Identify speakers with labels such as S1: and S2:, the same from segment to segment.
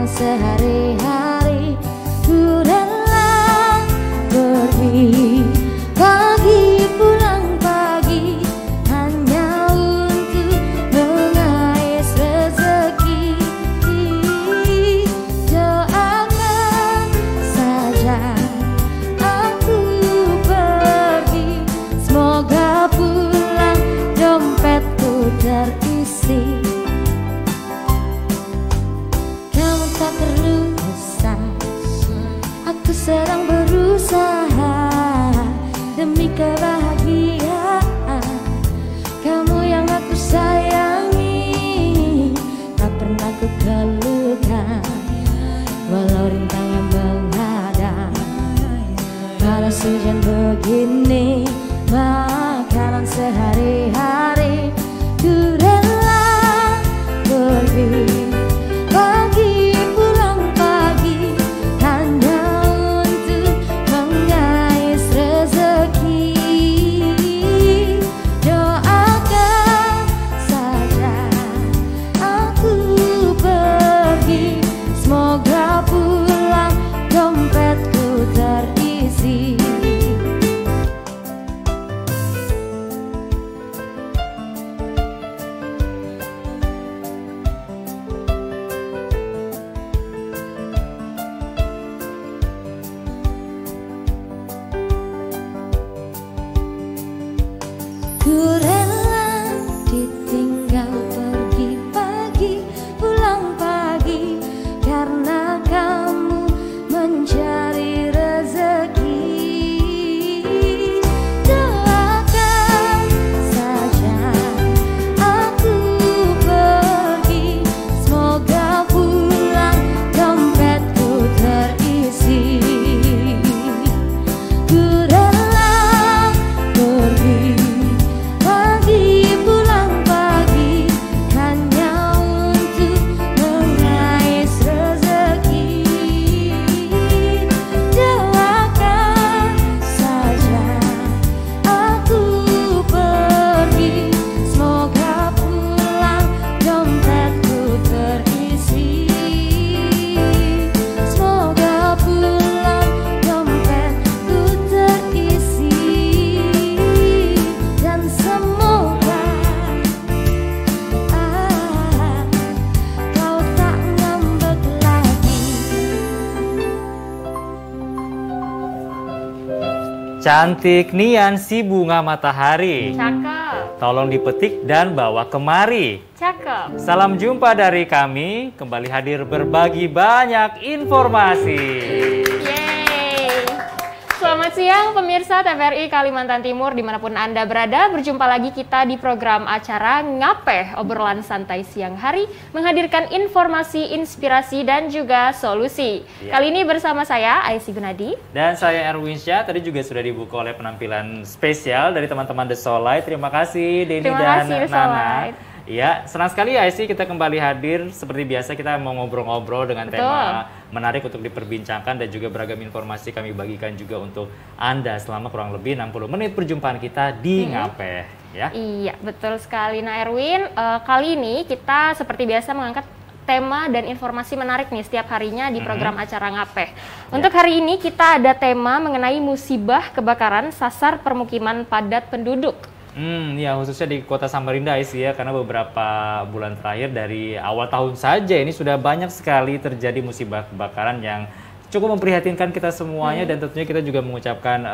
S1: sehari-hari ku rela pergi pagi pulang pagi hanya untuk mengais rezeki. Doakan saja aku pergi, semoga pulang dompetku terisi. Kamu tak perlu resah, aku sedang berusaha demi kebahagiaan. Kamu yang aku sayangi, tak pernah ku keluhkan walau rintangan menghadang. Panas hujan begini, makanan sehari-hari ku rela pergi pagi pulang pagi hanya untuk mengais rezeki. Doakan saja aku pergi, semoga pulang dompetku terisi. Ku rela ditinggal pergi pagi pulang pagi karena kamu mencari rezeki. Doakan saja aku pergi, semoga pulang dompetku terisi. Ku rela pergi pagi pulang pagi hanya untuk mengais rezeki. Doakan saja aku pergi, semoga pulang dompetku terisi. Semoga pulang dompetku terisi, dan semoga kau tak ngambek lagi.
S2: Cantik nian si bunga matahari,
S3: Cakep,
S2: tolong dipetik dan bawa kemari.
S3: cakep.
S2: Salam jumpa dari kami, kembali hadir berbagi banyak informasi.
S3: Yeay. Selamat siang pemirsa TVRI Kalimantan Timur dimanapun Anda berada. Berjumpa lagi kita di program acara Ngapeh, obrolan santai siang hari, menghadirkan informasi, inspirasi, dan juga solusi.
S2: Ya.
S3: Kali ini bersama saya, Aisy Gunadi.
S2: Dan saya Erwin Syah, tadi juga sudah dibuka oleh penampilan spesial dari teman-teman The Solite. Terima kasih Denny
S3: Terima
S2: dan
S3: kasih, The
S2: Nana.
S3: Solite.
S2: Ya, senang sekali ya Aisy kita kembali hadir. Seperti biasa kita mau ngobrol-ngobrol dengan
S3: Betul.
S2: tema menarik untuk diperbincangkan dan juga beragam informasi kami bagikan juga untuk Anda selama kurang lebih 60 menit perjumpaan kita di Ngapeh ya.
S3: Iya, betul sekali. Nah Erwin, kali ini kita seperti biasa mengangkat tema dan informasi menarik nih setiap harinya di program acara Ngapeh. Untuk hari ini kita ada tema mengenai musibah kebakaran sasar permukiman padat penduduk.
S2: Ya khususnya di Kota Samarinda Aisy ya, karena beberapa bulan terakhir dari awal tahun saja ini sudah banyak sekali terjadi musibah kebakaran yang cukup memprihatinkan kita semuanya dan tentunya kita juga mengucapkan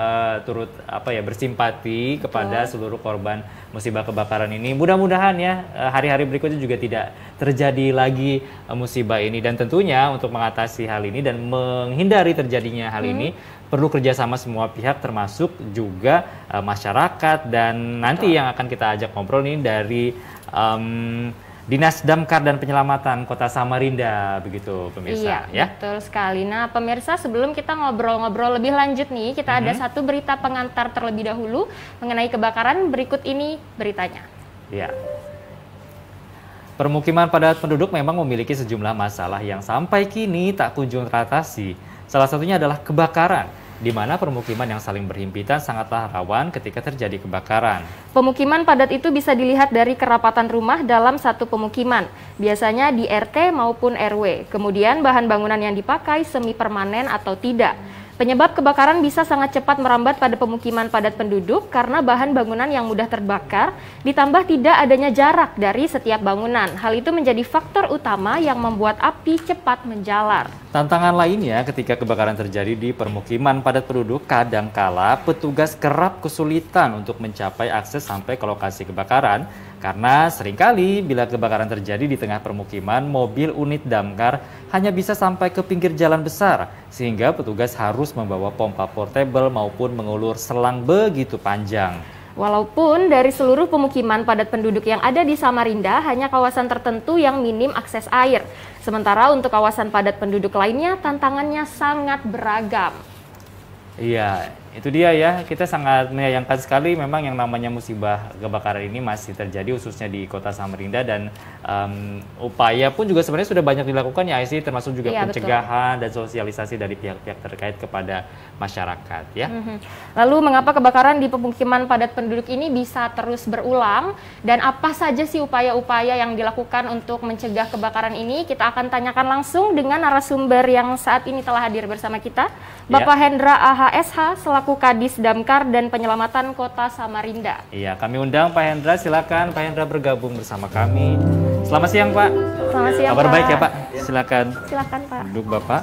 S2: turut bersimpati kepada seluruh korban musibah kebakaran ini. Mudah-mudahan ya hari-hari berikutnya juga tidak terjadi lagi musibah ini, dan tentunya untuk mengatasi hal ini dan menghindari terjadinya hal ini perlu kerjasama semua pihak termasuk juga masyarakat, dan nanti yang akan kita ajak ngobrol ini dari Dinas Damkar dan Penyelamatan Kota Samarinda, begitu pemirsa.
S3: Iya, betul sekali. Nah pemirsa, sebelum kita ngobrol-ngobrol lebih lanjut nih, kita ada satu berita pengantar terlebih dahulu mengenai kebakaran. Berikut ini beritanya.
S2: Ya. Permukiman padat penduduk memang memiliki sejumlah masalah yang sampai kini tak kunjung teratasi. Salah satunya adalah kebakaran. di mana permukiman yang saling berhimpitan sangatlah rawan ketika terjadi kebakaran.
S3: Pemukiman padat itu bisa dilihat dari kerapatan rumah dalam satu pemukiman, biasanya di RT maupun RW. Kemudian bahan bangunan yang dipakai semi permanen atau tidak. Penyebab kebakaran bisa sangat cepat merambat pada pemukiman padat penduduk karena bahan bangunan yang mudah terbakar, ditambah tidak adanya jarak dari setiap bangunan. Hal itu menjadi faktor utama yang membuat api cepat menjalar.
S2: Tantangan lainnya ketika kebakaran terjadi di permukiman padat penduduk, kadangkala petugas kerap kesulitan untuk mencapai akses sampai ke lokasi kebakaran karena seringkali bila kebakaran terjadi di tengah permukiman, mobil unit damkar hanya bisa sampai ke pinggir jalan besar sehingga petugas harus membawa pompa portable maupun mengulur selang begitu panjang.
S3: Walaupun dari seluruh pemukiman padat penduduk yang ada di Samarinda, hanya kawasan tertentu yang minim akses air. Sementara untuk kawasan padat penduduk lainnya, tantangannya sangat beragam.
S2: Iya, itu dia ya. Kita sangat menyayangkan sekali memang yang namanya musibah kebakaran ini masih terjadi khususnya di Kota Samarinda dan upaya pun juga sebenarnya sudah banyak dilakukan ya IC, termasuk juga pencegahan dan sosialisasi dari pihak-pihak terkait kepada masyarakat ya.
S3: Lalu mengapa kebakaran di pemukiman padat penduduk ini bisa terus berulang dan apa saja sih upaya-upaya yang dilakukan untuk mencegah kebakaran ini? Kita akan tanyakan langsung dengan narasumber yang saat ini telah hadir bersama kita, Bapak Hendra AHSH selaku Kadis Damkar dan Penyelamatan Kota Samarinda.
S2: Iya, kami undang Pak Hendra, silakan Pak Hendra bergabung bersama kami. Selamat siang Pak.
S3: Selamat siang
S2: Kabar
S3: Pak.
S2: baik ya Pak? Silakan.
S3: Silakan Pak.
S2: Duduk Bapak.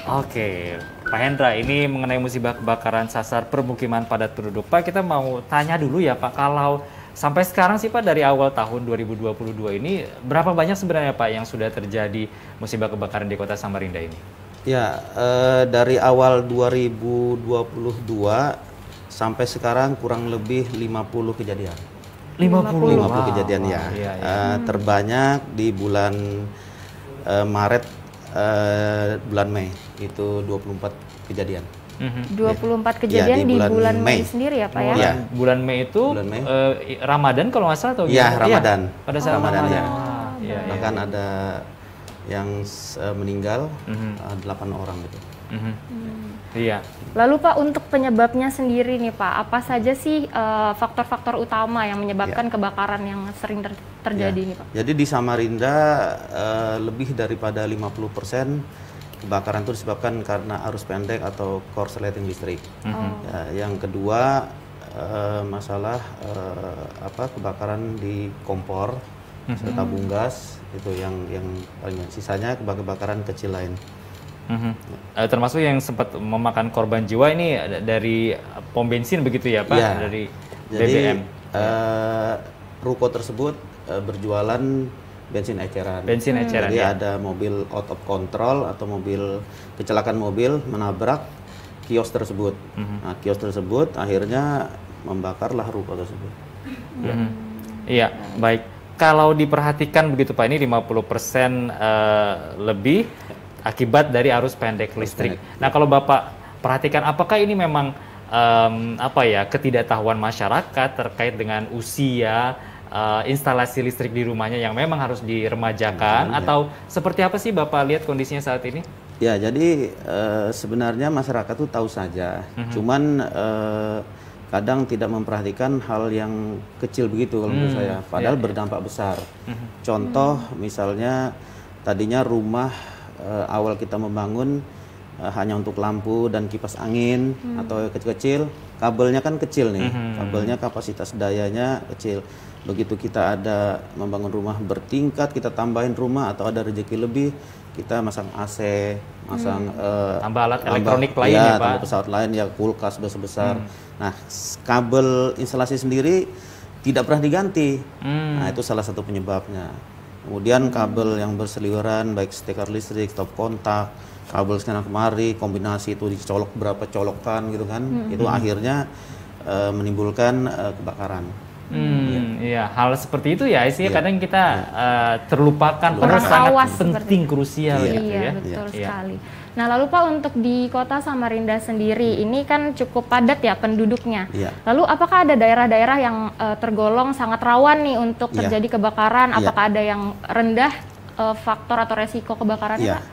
S2: Oke, Pak Hendra, ini mengenai musibah kebakaran sasar permukiman padat penduduk. Pak, kita mau tanya dulu ya Pak, kalau sampai sekarang sih Pak dari awal tahun 2022 ini berapa banyak sebenarnya Pak yang sudah terjadi musibah kebakaran di Kota Samarinda ini?
S4: Ya, dari awal 2022 sampai sekarang kurang lebih 50 kejadian. 50 kejadian ya.
S2: Iya.
S4: Terbanyak di bulan Maret, bulan Mei itu 24 kejadian.
S3: 24 kejadian
S4: Ya,
S3: di bulan Mei sendiri ya Pak ya?
S4: Iya.
S2: Bulan Mei itu
S4: Bulan Mei.
S2: Ramadan kalau nggak salah atau
S4: Iya,
S2: gimana?
S4: Ramadan.
S2: Iya, pada saat
S4: Ramadan,
S2: Ramadan.
S4: ya.
S2: Iya, iya.
S4: Bahkan ada yang meninggal 8 orang gitu.
S2: Iya.
S3: Lalu Pak, untuk penyebabnya sendiri nih Pak, apa saja sih faktor-faktor utama yang menyebabkan kebakaran yang sering terjadi nih Pak?
S4: Jadi di Samarinda lebih daripada 50% kebakaran itu disebabkan karena arus pendek atau korsleting listrik. Ya, yang kedua masalah kebakaran di kompor serta tabung gas itu yang paling banyak. Sisanya kebakaran kecil lain.
S2: Termasuk yang sempat memakan korban jiwa ini dari pom bensin begitu ya Pak?
S4: Ya.
S2: Dari
S4: Jadi
S2: BBM.
S4: ruko tersebut berjualan bensin eceran.
S2: Bensin eceran.
S4: Jadi
S2: Ya.
S4: ada mobil out of control atau kecelakaan mobil menabrak kios tersebut. Nah, kios tersebut akhirnya membakarlah ruko tersebut.
S2: Iya, baik. Kalau diperhatikan begitu Pak, ini 50% lebih akibat dari arus pendek listrik. Nah, kalau Bapak perhatikan, apakah ini memang ketidaktahuan masyarakat terkait dengan usia instalasi listrik di rumahnya yang memang harus diremajakan atau seperti apa sih Bapak lihat kondisinya saat ini?
S4: Ya, jadi sebenarnya masyarakat tuh tahu saja, cuman kadang tidak memperhatikan hal yang kecil begitu kalau menurut saya, padahal berdampak besar. Contoh misalnya tadinya rumah awal kita membangun hanya untuk lampu dan kipas angin atau kecil-kecil, kabelnya kan kecil nih, kabelnya kapasitas dayanya kecil. Begitu kita ada membangun rumah bertingkat, kita tambahin rumah atau ada rezeki lebih, kita masang AC, masang
S2: tambah alat elektronik lain ya Pak?
S4: Tambah pesawat lain ya, kulkas besar-besar. Nah, kabel instalasi sendiri tidak pernah diganti. Nah, itu salah satu penyebabnya. Kemudian kabel yang berseliweran, baik steker listrik, stop kontak, kabel sana kemari, kombinasi itu dicolok berapa colokan gitu kan, itu akhirnya menimbulkan kebakaran.
S2: Iya, hal seperti itu ya, isinya kadang kita terlupakan,
S3: Kurang
S2: sangat
S3: awas
S2: penting, krusial gitu
S3: Iya,
S2: ya.
S3: betul sekali. Nah, lalu Pak, untuk di Kota Samarinda sendiri, ini kan cukup padat ya penduduknya.
S4: Iya.
S3: Lalu apakah ada daerah-daerah yang tergolong sangat rawan nih untuk terjadi kebakaran? Apakah ada yang rendah faktor atau resiko kebakarannya
S4: Iya.
S3: Pak?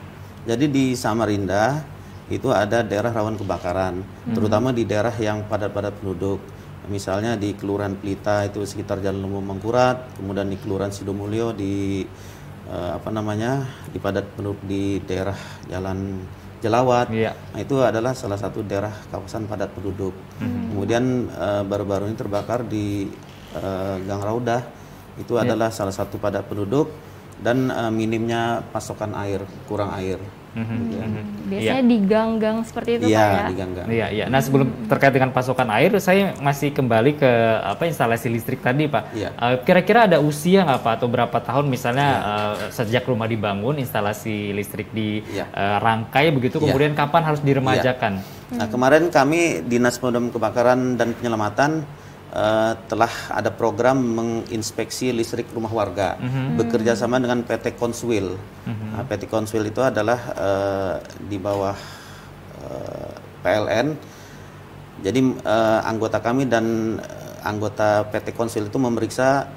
S4: Jadi di Samarinda itu ada daerah rawan kebakaran, terutama di daerah yang padat-padat penduduk. Misalnya di Kelurahan Pelita itu sekitar Jalan Lembu Mangkurat, kemudian di Kelurahan Sidomulyo di di padat penduduk di daerah Jalan Jelawat. Nah, itu adalah salah satu daerah kawasan padat penduduk. Kemudian baru-baru ini terbakar di Gang Raudah, itu adalah salah satu padat penduduk dan minimnya pasokan air, kurang air.
S3: Biasanya di gang-gang seperti itu Pak ya?
S4: Di gang-gang.
S2: Iya. Nah, sebelum terkait dengan pasokan air, saya masih kembali ke instalasi listrik tadi, Pak. Kira-kira ada usia nggak Pak, atau berapa tahun misalnya sejak rumah dibangun, instalasi listrik dirangkai begitu, kemudian kapan harus diremajakan?
S4: Nah, kemarin kami Dinas Pemadam Kebakaran dan Penyelamatan telah ada program menginspeksi listrik rumah warga, bekerja sama dengan PT Conswil. Nah, PT Conswil itu adalah di bawah PLN. Jadi anggota kami dan anggota PT Conswil itu memeriksa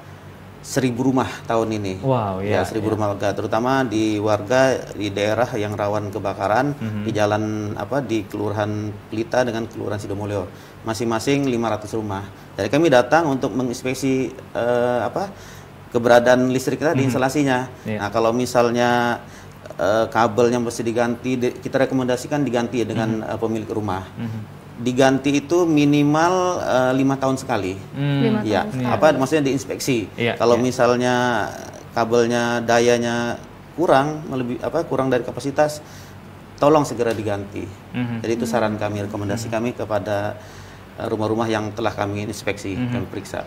S4: 1.000 rumah tahun ini.
S2: Wow,
S4: 1.000 rumah warga, terutama di warga di daerah yang rawan kebakaran, di jalan di Kelurahan Pelita dengan Kelurahan Sidomulyo, masing-masing 500 rumah. Jadi kami datang untuk menginspeksi keberadaan listrik kita di instalasinya. Nah, kalau misalnya kabelnya mesti diganti, kita rekomendasikan diganti dengan pemilik rumah. Diganti itu minimal 5 tahun sekali.
S3: 5 tahun sekali.
S4: Maksudnya diinspeksi. Kalau misalnya kabelnya dayanya kurang dari kapasitas, tolong segera diganti. Jadi itu saran kami, rekomendasi kami kepada rumah-rumah yang telah kami inspeksi, kami periksa.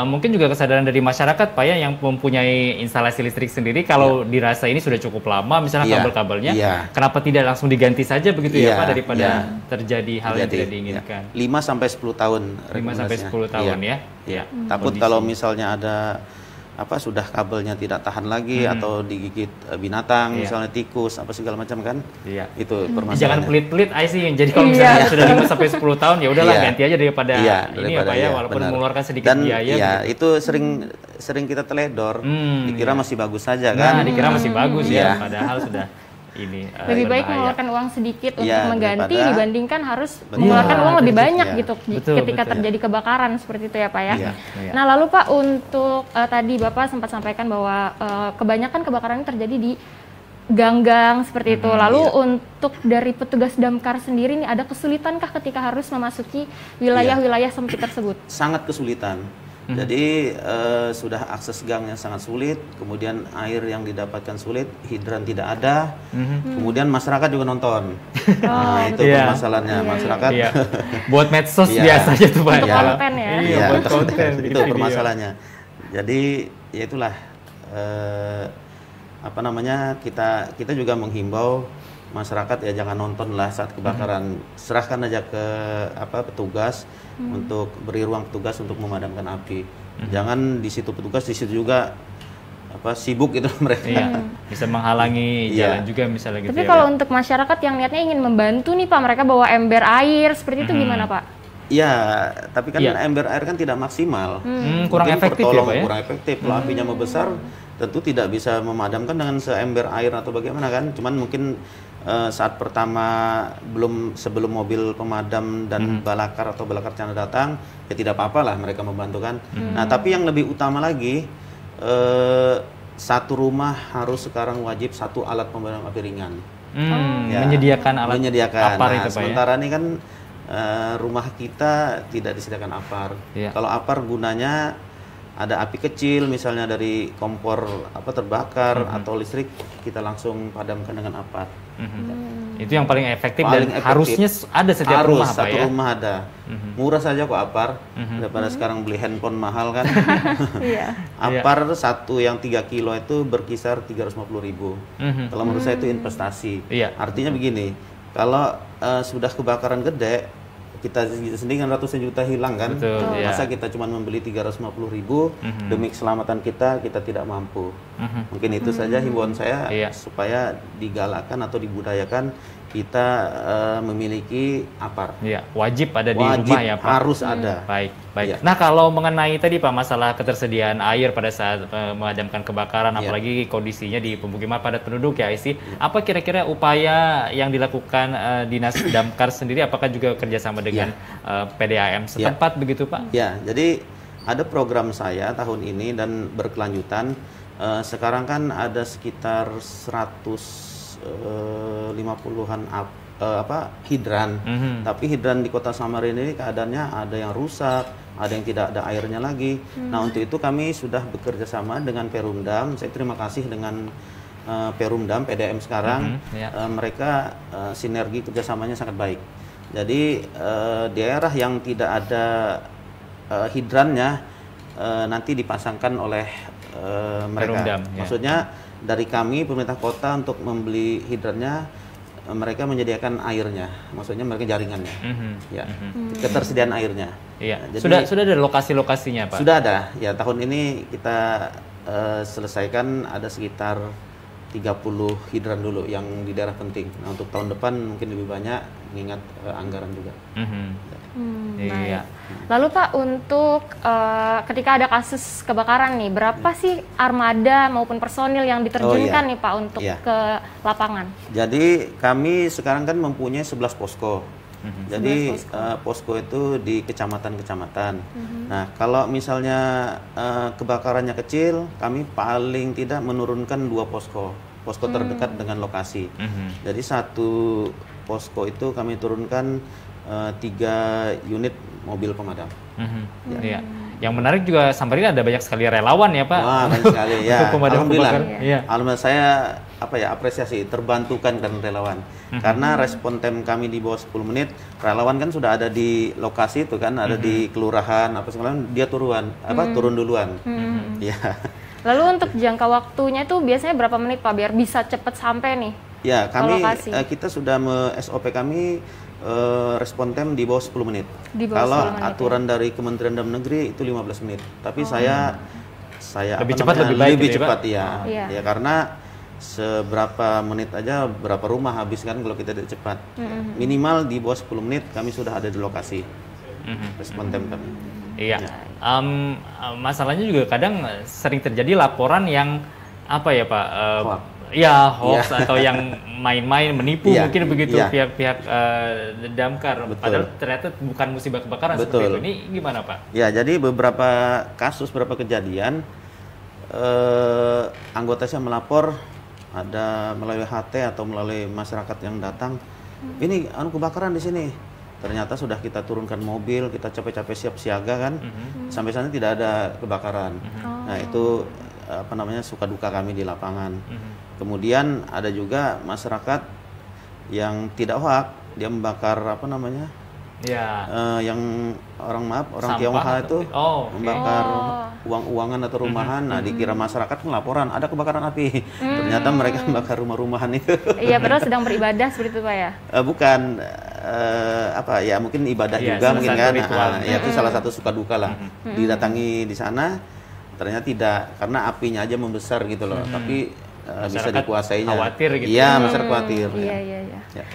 S2: Mungkin juga kesadaran dari masyarakat Pak ya, yang mempunyai instalasi listrik sendiri, kalau dirasa ini sudah cukup lama misalnya kabel-kabelnya, kenapa tidak langsung diganti saja begitu ya Pak, daripada terjadi hal yang tidak diinginkan.
S4: 5-10 tahun.
S2: 5-10 tahun ya.
S4: Takut kalau misalnya ada sudah kabelnya tidak tahan lagi atau digigit binatang, misalnya tikus segala macam kan. Itu permasalahannya.
S2: Jangan pelit-pelit sih. Jadi kalau misalnya sudah 5-10 tahun ya udahlah ganti aja daripada ini Pak ya, walaupun mengeluarkan sedikit biaya.
S4: Itu sering kita teledor. Dikira masih bagus saja kan.
S2: Nah, dikira masih bagus ya, padahal sudah ini
S3: lebih baik mengeluarkan uang sedikit untuk mengganti dibandingkan harus mengeluarkan uang lebih banyak gitu ketika terjadi kebakaran seperti itu ya Pak ya. Nah, lalu Pak, untuk tadi Bapak sempat sampaikan bahwa kebanyakan kebakaran terjadi di gang-gang seperti itu. Lalu untuk dari petugas damkar sendiri nih, ada kesulitankah ketika harus memasuki wilayah-wilayah sempit tersebut?
S4: Sangat kesulitan. Jadi sudah akses gangnya sangat sulit, kemudian air yang didapatkan sulit, hidran tidak ada, kemudian masyarakat juga nonton. Nah, itu permasalahannya masyarakat.
S2: Buat medsos biasanya tuh Pak.
S3: Untuk konten ya.
S2: Buat konten.
S4: Itu permasalahannya. Jadi ya itulah kita juga menghimbau masyarakat ya jangan nonton lah saat kebakaran. Serahkan aja ke petugas untuk beri ruang petugas untuk memadamkan api. Jangan di situ petugas, di situ juga sibuk gitu mereka.
S2: Bisa menghalangi jalan juga misalnya gitu.
S3: Tapi kalau untuk masyarakat yang niatnya ingin membantu nih Pak, mereka bawa ember air seperti itu gimana Pak?
S4: Iya, tapi kan ember air kan tidak maksimal.
S2: Kurang efektif ya Pak ya?
S4: Kurang efektif. Kalau apinya membesar, tentu tidak bisa memadamkan dengan seember air atau bagaimana kan. Cuman mungkin saat pertama sebelum mobil pemadam dan balakar atau balakar cana datang, ya tidak apa-apa lah mereka membantu kan. Nah, tapi yang lebih utama lagi, satu rumah harus sekarang wajib satu alat pemadam api ringan.
S2: Menyediakan alat apar itu Pak ya?
S4: Sementara ini kan rumah kita tidak disediakan apar. Kalau apar gunanya ada api kecil misalnya dari kompor terbakar atau listrik, kita langsung padamkan dengan apar.
S2: Itu yang paling efektif dan harusnya ada setiap rumah Pak ya?
S4: Satu rumah ada. Murah saja kok apar, daripada sekarang beli handphone mahal kan. Apar satu yang 3 kilo itu berkisar 350.000. Kalau menurut saya itu investasi. Artinya begini, kalau sudah kebakaran gede, kita sendiri kan ratusan juta hilang kan. Masa kita cuma membeli 350.000 demi keselamatan kita tidak mampu. Mungkin itu saja himbauan saya supaya digalakkan atau dibudayakan kita memiliki apar.
S2: Iya, wajib ada di
S4: Wajib
S2: rumah ya Pak.
S4: harus ada.
S2: Baik, baik.
S4: Iya.
S2: Nah, kalau mengenai tadi Pak masalah ketersediaan air pada saat memadamkan kebakaran,
S4: Iya.
S2: apalagi kondisinya di pemukiman padat penduduk ya, Isi. Apa kira-kira upaya yang dilakukan Dinas Damkar sendiri? Apakah juga kerjasama dengan PDAM setempat begitu Pak?
S4: Ya, jadi ada program saya tahun ini dan berkelanjutan. Sekarang kan ada sekitar 150-an hidran. Tapi hidran di Kota Samarinda ini keadaannya ada yang rusak, ada yang tidak ada airnya lagi. Nah, untuk itu kami sudah bekerja sama dengan Perumdam. Saya terima kasih dengan Perumdam, PDM sekarang. Mereka sinergi kerjasamanya sangat baik. Jadi daerah yang tidak ada hidrannya nanti dipasangkan oleh mereka.
S2: Perumdam, ya.
S4: Maksudnya dari kami pemerintah kota untuk membeli hidrannya, mereka menyediakan airnya, maksudnya mereka jaringannya, ya, ketersediaan airnya.
S2: Iya.
S4: Jadi,
S2: Sudah ada lokasi-lokasinya Pak?
S4: Sudah ada. Ya, tahun ini kita selesaikan ada sekitar 30 hidran dulu yang di daerah penting. Nah, untuk tahun depan mungkin lebih banyak, mengingat anggaran juga.
S2: Iya.
S3: Lalu Pak, untuk ketika ada kasus kebakaran nih, berapa sih armada maupun personil yang diterjunkan nih Pak untuk ke lapangan?
S4: Jadi kami sekarang kan mempunyai 11 posko. Jadi posko itu di kecamatan-kecamatan. Nah, kalau misalnya kebakarannya kecil, kami paling tidak menurunkan 2 posko terdekat dengan lokasi. Jadi satu posko itu kami turunkan 3 unit mobil pemadam.
S2: Iya. Yang menarik juga Samarinda ada banyak sekali relawan ya Pak.
S4: Wah, banyak sekali ya.
S2: Untuk pemadam
S4: Alhamdulillah.
S2: kebakaran. Iya.
S4: Alhamdulillah, saya apresiasi, terbantukan kan relawan. Karena respon time kami di bawah 10 menit, relawan kan sudah ada di lokasi itu kan, ada di kelurahan apa segala macam, dia turun duluan. Ya.
S3: Lalu untuk jangka waktunya itu biasanya berapa menit Pak biar bisa cepat sampai nih?
S4: Ya, kami
S3: lokasi?
S4: Kita sudah SOP kami respon time di bawah 10 menit.
S3: Di bawah
S4: Kalau
S3: 10 menit,
S4: aturan dari Kementerian Dalam Negeri itu 15 menit. Tapi saya
S2: Lebih cepat, lebih baik
S4: lebih
S2: gitu ya,
S4: cepat
S2: Pak?
S4: ya.
S3: Iya.
S4: Ya, karena seberapa menit aja berapa rumah habis kan kalau kita tidak cepat. Minimal di bawah 10 menit kami sudah ada di lokasi. Respon time kami.
S2: Iya. Masalahnya juga kadang sering terjadi laporan yang apa ya Pak? Ya, hoax atau yang main-main menipu mungkin begitu pihak-pihak damkar. Padahal ternyata bukan musibah kebakaran seperti itu. Ini gimana Pak?
S4: Ya, jadi beberapa kasus, beberapa kejadian anggota saya melapor ada melalui HT atau melalui masyarakat yang datang. Ini kebakaran di sini. Ternyata sudah kita turunkan mobil, kita capek-capek siap siaga kan. Sampai sana tidak ada kebakaran. Nah, itu suka duka kami di lapangan. Kemudian ada juga masyarakat yang tidak hoak, dia membakar yang orang
S2: sampah
S4: Tionghoa itu membakar uang-uangan atau rumahan. Nah, dikira masyarakat laporan ada kebakaran api. Ternyata mereka membakar rumah-rumahan itu.
S3: Iya, padahal sedang beribadah seperti itu Pak ya?
S4: Bukan mungkin ibadah juga mungkin kan. Ya, itu salah satu suka duka lah. Didatangi di sana ternyata tidak, karena apinya aja membesar gitu loh. Tapi bisa dikuasainya.
S2: Khawatir gitu.
S4: Iya, masyarakat khawatir.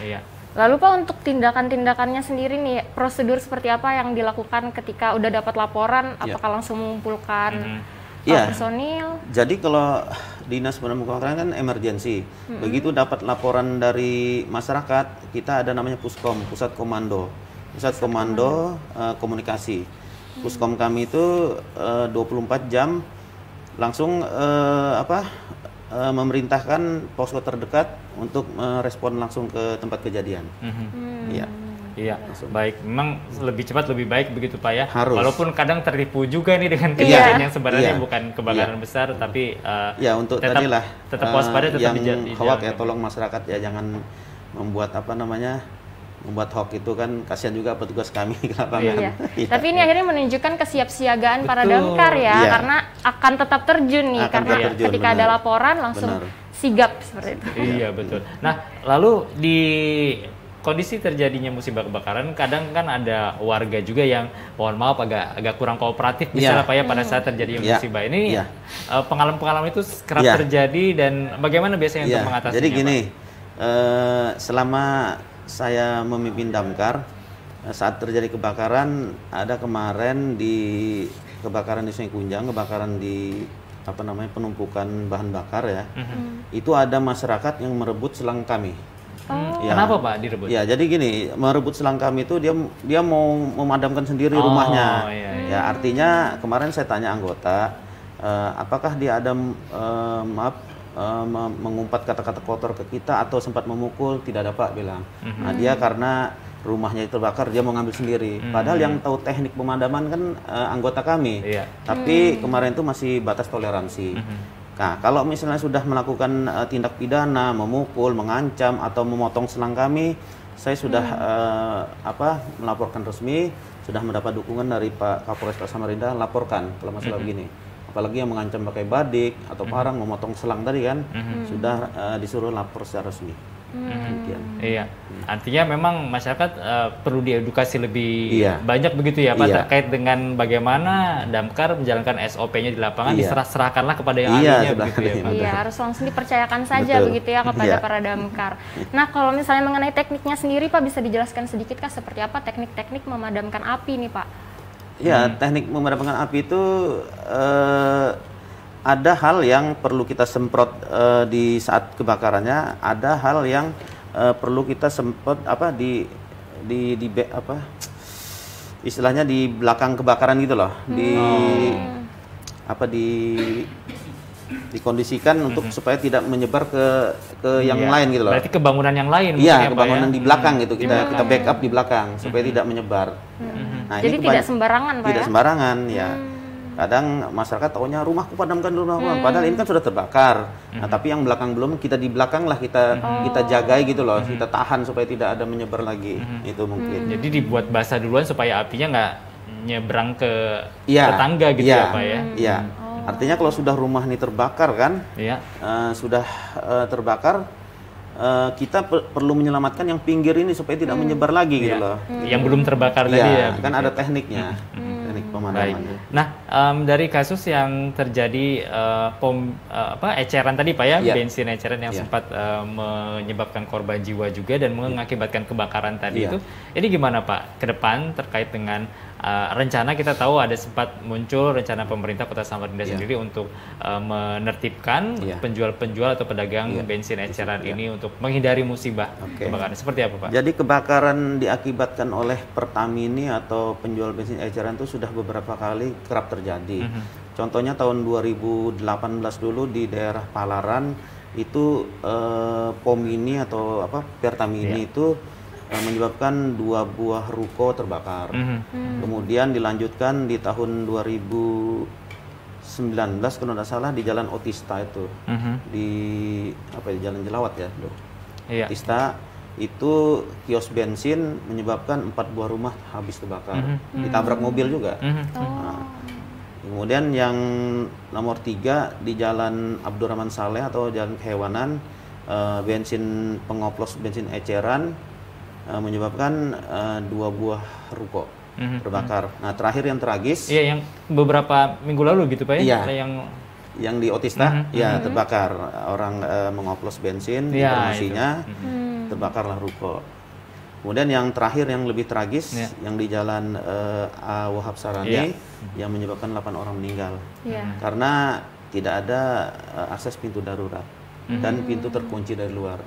S3: Iya. Lalu Pak, untuk tindakan-tindakannya sendiri nih, prosedur seperti apa yang dilakukan ketika udah dapat laporan? Apakah langsung mengumpulkan personil?
S4: Jadi kalau Dinas Pemadam Kebakaran kan emergensi. Begitu dapat laporan dari masyarakat, kita ada namanya Puskom, Pusat Komando. Pusat Komando Komunikasi. Puskom kami itu 24 jam langsung memerintahkan posko terdekat untuk merespon langsung ke tempat kejadian. Iya, baik.
S2: Memang lebih cepat lebih baik begitu Pak ya.
S4: Harus.
S2: Walaupun kadang tertipu juga nih dengan kejadian yang sebenarnya bukan kebakaran besar, tapi
S4: untuk
S2: tetap waspada, tetap
S4: yang hoak ya, tolong masyarakat ya jangan membuat membuat hoax itu kan, kasihan juga petugas kami di lapangan.
S3: Tapi ini akhirnya menunjukkan kesiapsiagaan para damkar ya, karena akan tetap terjun nih, karena ketika ada laporan langsung sigap seperti itu.
S2: Iya, betul. Nah, lalu di kondisi terjadinya musibah kebakaran, kadang kan ada warga juga yang mohon maaf agak kurang kooperatif misalnya Pak ya pada saat terjadi musibah ini. Pengalaman-pengalaman itu kerap terjadi, dan bagaimana biasanya untuk mengatasinya?
S4: Jadi gini, selama saya memimpin Damkar, saat terjadi kebakaran, ada kemarin kebakaran di Sungai Kunjang, kebakaran di penumpukan bahan bakar ya. Itu ada masyarakat yang merebut selang kami. Ya.
S2: Kenapa Pak direbut?
S4: Ya, jadi gini, merebut selang kami itu dia mau memadamkan sendiri rumahnya.
S2: Iya.
S4: Ya, artinya kemarin saya tanya anggota, apakah dia ada mengumpat kata-kata kotor ke kita atau sempat memukul? Tidak ada Pak bilang. Nah, dia karena rumahnya terbakar dia mau ngambil sendiri. Padahal yang tahu teknik pemadaman kan anggota kami.
S2: Iya.
S4: Tapi kemarin itu masih batas toleransi. Nah, kalau misalnya sudah melakukan tindak pidana, memukul, mengancam atau memotong selang kami, saya sudah melaporkan resmi, sudah mendapat dukungan dari Pak Kapolres Samarinda, laporkan kalau masalah begini. Apalagi yang mengancam pakai badik atau parang, memotong selang tadi kan, sudah disuruh lapor secara resmi.
S2: Iya, artinya memang masyarakat perlu diedukasi lebih
S4: Iya.
S2: banyak begitu ya Pak,
S4: Iya.
S2: terkait dengan bagaimana Damkar menjalankan SOP-nya di lapangan,
S4: Iya.
S2: diserahkanlah kepada yang
S4: Iya,
S2: ahlinya begitu ya Pak.
S3: Iya, harus langsung dipercayakan saja
S4: Betul.
S3: begitu ya kepada
S4: Iya.
S3: para damkar. Nah, kalau misalnya mengenai tekniknya sendiri Pak, bisa dijelaskan sedikit Kak seperti apa teknik-teknik memadamkan api nih Pak?
S4: Ya, teknik memadamkan api itu ada hal yang perlu kita semprot di saat kebakarannya, ada hal yang perlu kita semprot istilahnya di belakang kebakaran gitu loh, dikondisikan untuk supaya tidak menyebar ke yang
S2: Iya.
S4: lain gitu loh.
S2: Berarti kebangunan yang lain
S4: Iya,
S2: maksudnya, Pak,
S4: kebangunan
S2: ya?
S4: di belakang gitu,
S2: Di
S4: kita
S2: belakang.
S4: backup di belakang supaya tidak menyebar. Nah,
S3: Jadi tidak sembarangan Pak
S4: tidak
S3: ya?
S4: sembarangan ya. Kadang masyarakat taunya rumahku padamkan dulu, padahal ini kan sudah terbakar. Nah, tapi yang belakang belum, kita di belakang lah kita jagai gitu loh, kita tahan supaya tidak ada menyebar lagi. Itu mungkin.
S2: Jadi dibuat basah duluan supaya apinya nggak nyebrang ke
S4: Iya,
S2: tetangga gitu
S4: iya,
S2: ya Pak ya?
S4: Iya. Artinya kalau sudah rumah ini terbakar kan,
S2: Iya.
S4: sudah terbakar, kita perlu menyelamatkan yang pinggir ini supaya tidak menyebar lagi gitu loh.
S2: Yang belum terbakar tadi ya?
S4: Iya, kan ada tekniknya, teknik
S2: Baik.
S4: pemadaman.
S2: Nah, dari kasus yang terjadi eceran tadi Pak ya,
S4: Iya.
S2: bensin eceran yang
S4: Iya.
S2: sempat menyebabkan korban jiwa juga dan mengakibatkan kebakaran tadi
S4: Iya.
S2: itu, ini gimana Pak ke depan terkait dengan rencana? Kita tahu ada sempat muncul rencana pemerintah Kota Samarinda
S4: Iya.
S2: sendiri untuk menertibkan
S4: Iya.
S2: penjual-penjual atau pedagang
S4: Iya.
S2: bensin eceran
S4: Iya.
S2: ini untuk menghindari musibah
S4: Oke.
S2: kebakaran. Seperti apa Pak?
S4: Jadi kebakaran diakibatkan oleh Pertamini atau penjual bensin eceran itu sudah beberapa kali kerap terjadi. Contohnya tahun 2018 dulu di daerah Palaran itu Pomini atau Pertamini itu menyebabkan 2 buah ruko terbakar. Kemudian dilanjutkan di tahun 2019 kalau tidak salah di Jalan Otista itu. Di Jalan Jelawat ya,
S2: Iya.
S4: Otista itu kios bensin menyebabkan 4 buah rumah habis terbakar. Ditabrak mobil juga. Nah, kemudian yang nomor 3 di Jalan Abdurrahman Saleh atau Jalan Kehewanan, bensin pengoplos bensin eceran menyebabkan 2 buah ruko terbakar. Nah, terakhir yang tragis,
S2: Iya, yang beberapa minggu lalu gitu Pak ya?
S4: Iya.
S2: Ada
S4: yang di Otista, ya terbakar. Orang mengoplos bensin,
S2: Iya,
S4: informasinya terbakarlah ruko. Kemudian yang terakhir yang lebih tragis,
S2: Iya.
S4: yang di Jalan Wahab Sarani,
S2: Iya.
S4: yang menyebabkan 8 orang meninggal.
S3: Iya.
S4: Karena tidak ada akses pintu darurat dan pintu terkunci dari luar.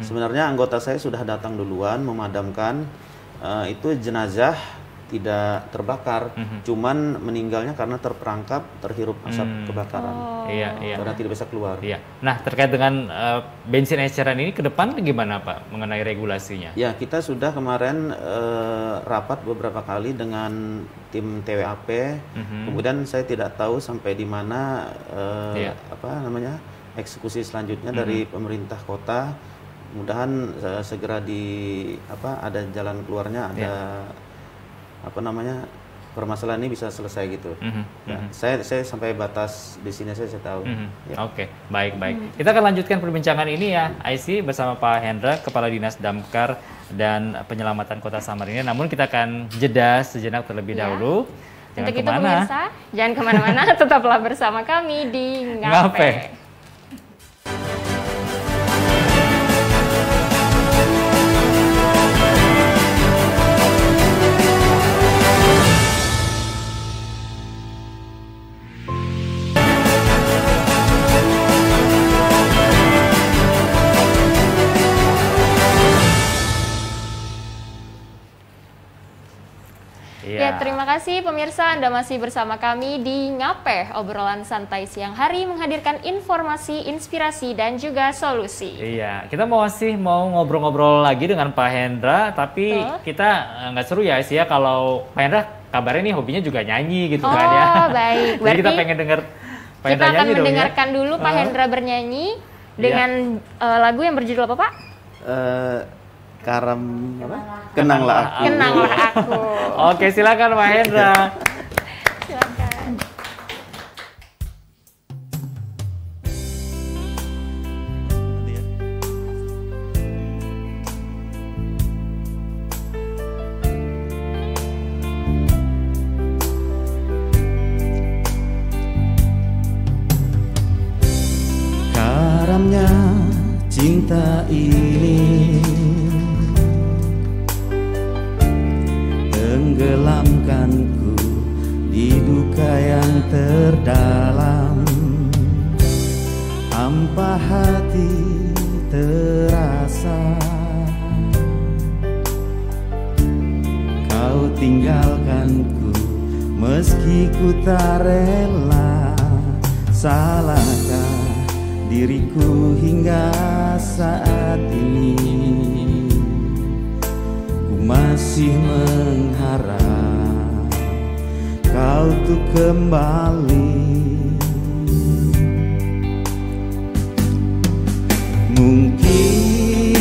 S4: Sebenarnya anggota saya sudah datang duluan memadamkan, itu jenazah tidak terbakar, cuman meninggalnya karena terperangkap terhirup asap kebakaran,
S2: Iya.
S4: karena tidak bisa keluar.
S2: Iya. Nah, terkait dengan bensin eceran ini ke depan gimana Pak mengenai regulasinya?
S4: Ya, kita sudah kemarin rapat beberapa kali dengan tim TWAP. Kemudian saya tidak tahu sampai di mana
S2: Iya.
S4: eksekusi selanjutnya dari pemerintah kota. Mudahan segera ada jalan keluarnya, ada permasalahan ini bisa selesai gitu. Ya, saya sampai batas di sini saya tahu. Ya.
S2: Oke, baik. Kita akan lanjutkan perbincangan ini ya, IC bersama Pak Hendra, Kepala Dinas Damkar dan Penyelamatan Kota Samarinda. Namun kita akan jeda sejenak terlebih dahulu. Jangan
S3: Untuk itu
S2: kemana.
S3: pemirsa, jangan kemana-mana, tetaplah bersama kami di Ngape. terima kasih pemirsa, Anda masih bersama kami di Ngape, obrolan santai siang hari menghadirkan informasi, inspirasi, dan juga solusi.
S2: Iya, kita mau ngobrol-ngobrol lagi dengan Pak Hendra, tapi kita nggak seru ya sih ya kalau Pak Hendra kabarnya nih hobinya juga nyanyi gitu kan ya.
S3: Oh, baik.
S2: Jadi kita pengen denger Pak Hendra
S3: kita akan
S2: nyanyi dong ya.
S3: mendengarkan dulu Pak Hendra bernyanyi dengan lagu yang berjudul apa, Pak?
S4: Kenanglah aku.
S3: Kenanglah aku.
S2: Oke, silakan Pak Hendra.
S3: Silakan.
S4: Karamnya cinta ini tenggelamkanku di duka yang terdalam, hampa hati terasa. Kau tinggalkanku meski ku tak rela. Salahkah diriku hingga saat ini? Ku masih mengharap kau tuh kembali. Mungkin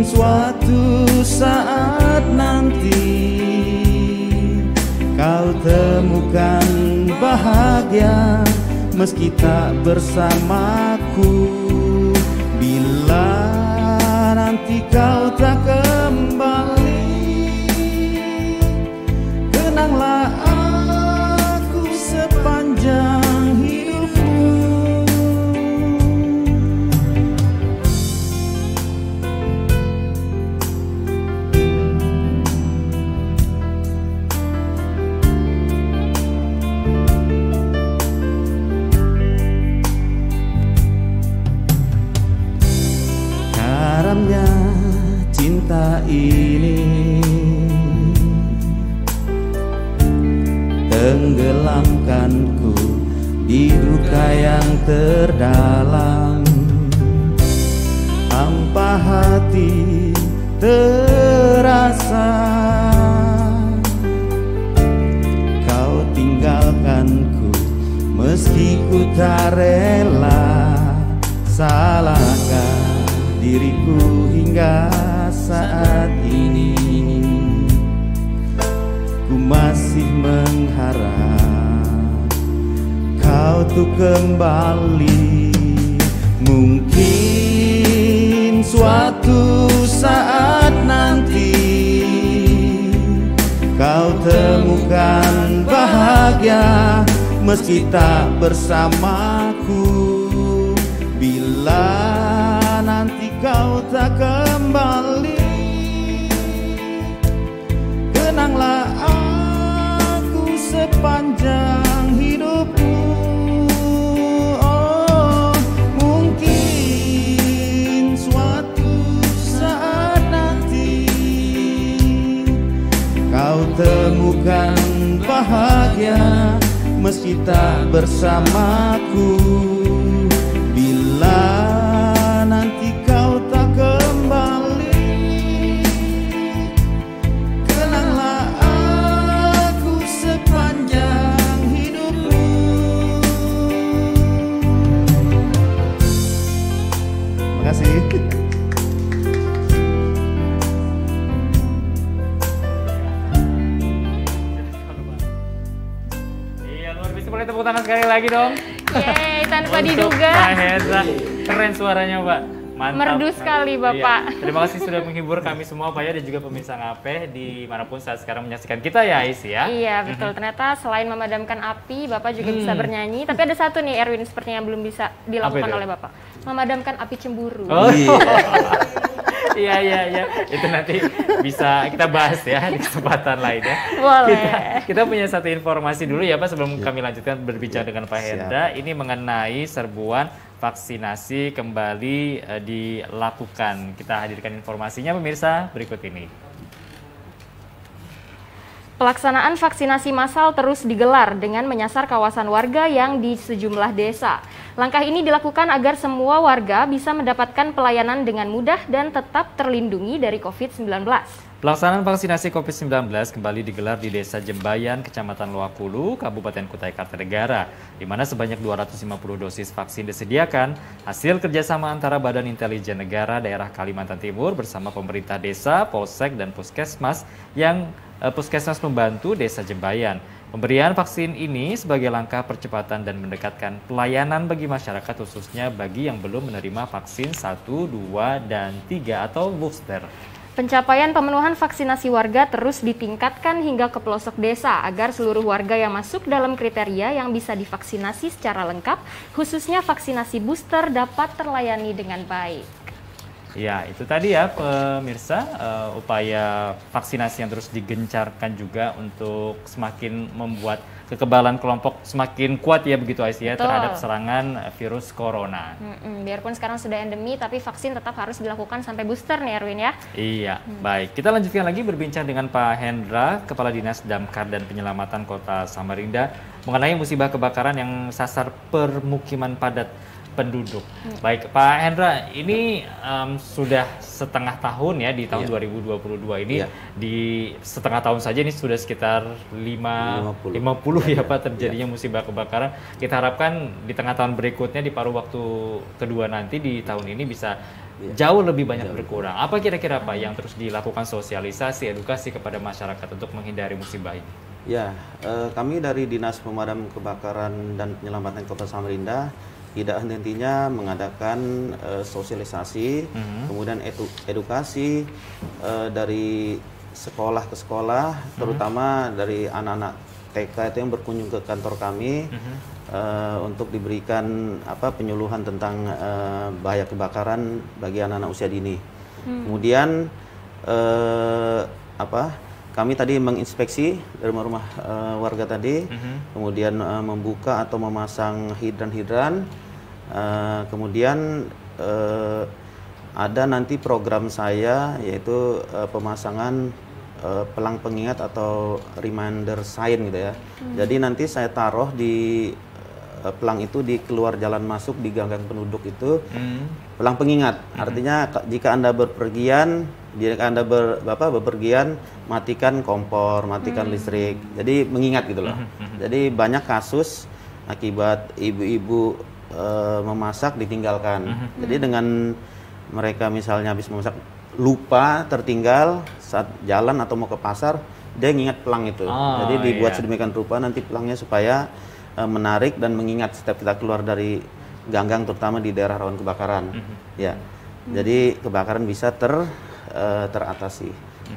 S4: suatu saat nanti kau temukan bahagia meski tak bersamaku. Bila nanti kau tak kembali, kenanglah aku sepanjang hidupku. Karamnya cinta ini tenggelamkanku di duka yang terdalam, hampa hati terasa. Kau tinggalkanku meski ku tak rela. Salahkah diriku hingga saat ini? Ku masih mengharap kau tuh kembali. Mungkin suatu saat nanti kau temukan bahagia meski tak bersamaku. Bila nanti kau tak kembali, kenanglah aku sepanjang hidupku. Oh, mungkin suatu saat nanti kau temukan bahagia meski tak bersamaku. Bila nanti kau tak kembali, kenanglah aku sepanjang hidupku. Terima kasih.
S2: Iya, luar biasa. Boleh tepuk tangan sekali lagi dong.
S3: Yeay, tanpa
S2: Untuk
S3: diduga.
S2: Pak Hendra. Keren suaranya, Pak. Mantap.
S3: Merdu sekali, Bapak.
S2: Iya. Terima kasih sudah menghibur kami semua, Pak ya, dan juga pemirsa Ngape dimanapun saat sekarang menyaksikan kita ya, Ais ya.
S3: Iya, betul. Ternyata selain memadamkan api, Bapak juga bisa bernyanyi. Tapi ada satu nih, Erwin, sepertinya yang belum bisa dilakukan
S2: itu?
S3: oleh Bapak. Memadamkan api cemburu.
S2: Oh. Iya. Itu nanti bisa kita bahas ya di kesempatan lain ya.
S3: Boleh.
S2: Kita punya satu informasi dulu ya Pak sebelum kami lanjutkan berbicara dengan Pak Hendra. Ini mengenai serbuan vaksinasi kembali dilakukan. Kita hadirkan informasinya pemirsa berikut ini.
S3: Pelaksanaan vaksinasi massal terus digelar dengan menyasar kawasan warga yang di sejumlah desa. Langkah ini dilakukan agar semua warga bisa mendapatkan pelayanan dengan mudah dan tetap terlindungi dari COVID-19.
S2: Pelaksanaan vaksinasi COVID-19 kembali digelar di Desa Jembayan, Kecamatan Loakulu, Kabupaten Kutai Kartanegara, di mana sebanyak 250 dosis vaksin disediakan, hasil kerjasama antara Badan Intelijen Negara Daerah Kalimantan Timur bersama pemerintah desa, Polsek, dan Puskesmas Puskesmas membantu Desa Jembayan. Pemberian vaksin ini sebagai langkah percepatan dan mendekatkan pelayanan bagi masyarakat, khususnya bagi yang belum menerima vaksin 1, 2, dan 3 atau booster.
S3: Pencapaian pemenuhan vaksinasi warga terus ditingkatkan hingga ke pelosok desa agar seluruh warga yang masuk dalam kriteria yang bisa divaksinasi secara lengkap, khususnya vaksinasi booster, dapat terlayani dengan baik.
S2: Ya, itu tadi ya pemirsa, upaya vaksinasi yang terus digencarkan juga untuk semakin membuat kekebalan kelompok semakin kuat ya begitu Aisyah terhadap serangan virus corona.
S3: Biarpun sekarang sudah endemi, tapi vaksin tetap harus dilakukan sampai booster nih Erwin ya.
S2: Iya, baik. Kita lanjutkan lagi berbincang dengan Pak Hendra, Kepala Dinas Damkar dan Penyelamatan Kota Samarinda mengenai musibah kebakaran yang sasar permukiman padat penduduk. Baik, Pak Hendra, ini sudah setengah tahun ya di tahun 2022 ini, di setengah tahun saja ini sudah sekitar 50 ya Pak terjadinya musibah kebakaran. Kita harapkan di tengah tahun berikutnya, di paruh waktu kedua nanti di tahun ini bisa jauh lebih banyak berkurang. Apa kira-kira Pak yang terus dilakukan sosialisasi, edukasi kepada masyarakat untuk menghindari musibah ini?
S4: Ya, kami dari Dinas Pemadam Kebakaran dan Penyelamatan Kota Samarinda tidak henti-hentinya mengadakan sosialisasi, kemudian edukasi dari sekolah ke sekolah, terutama dari anak-anak TK itu yang berkunjung ke kantor kami untuk diberikan penyuluhan tentang bahaya kebakaran bagi anak-anak usia dini. Kemudian kami tadi menginspeksi dari rumah-rumah warga tadi, kemudian membuka atau memasang hidran-hidran, kemudian ada nanti program saya yaitu pemasangan pelang pengingat atau reminder sign gitu ya. Jadi nanti saya taruh di pelang itu di keluar jalan masuk di ganggang penduduk itu pelang pengingat. Artinya jika Anda berpergian, bepergian, matikan kompor, matikan listrik. Jadi mengingat gitu loh. Jadi banyak kasus akibat ibu-ibu memasak ditinggalkan. Jadi dengan mereka misalnya habis memasak lupa, tertinggal saat jalan atau mau ke pasar, dia ngingat pelang itu. Jadi dibuat sedemikian rupa nanti pelangnya supaya menarik dan mengingat setiap kita keluar dari ganggang, terutama di daerah rawan kebakaran. Ya, jadi kebakaran bisa teratasi.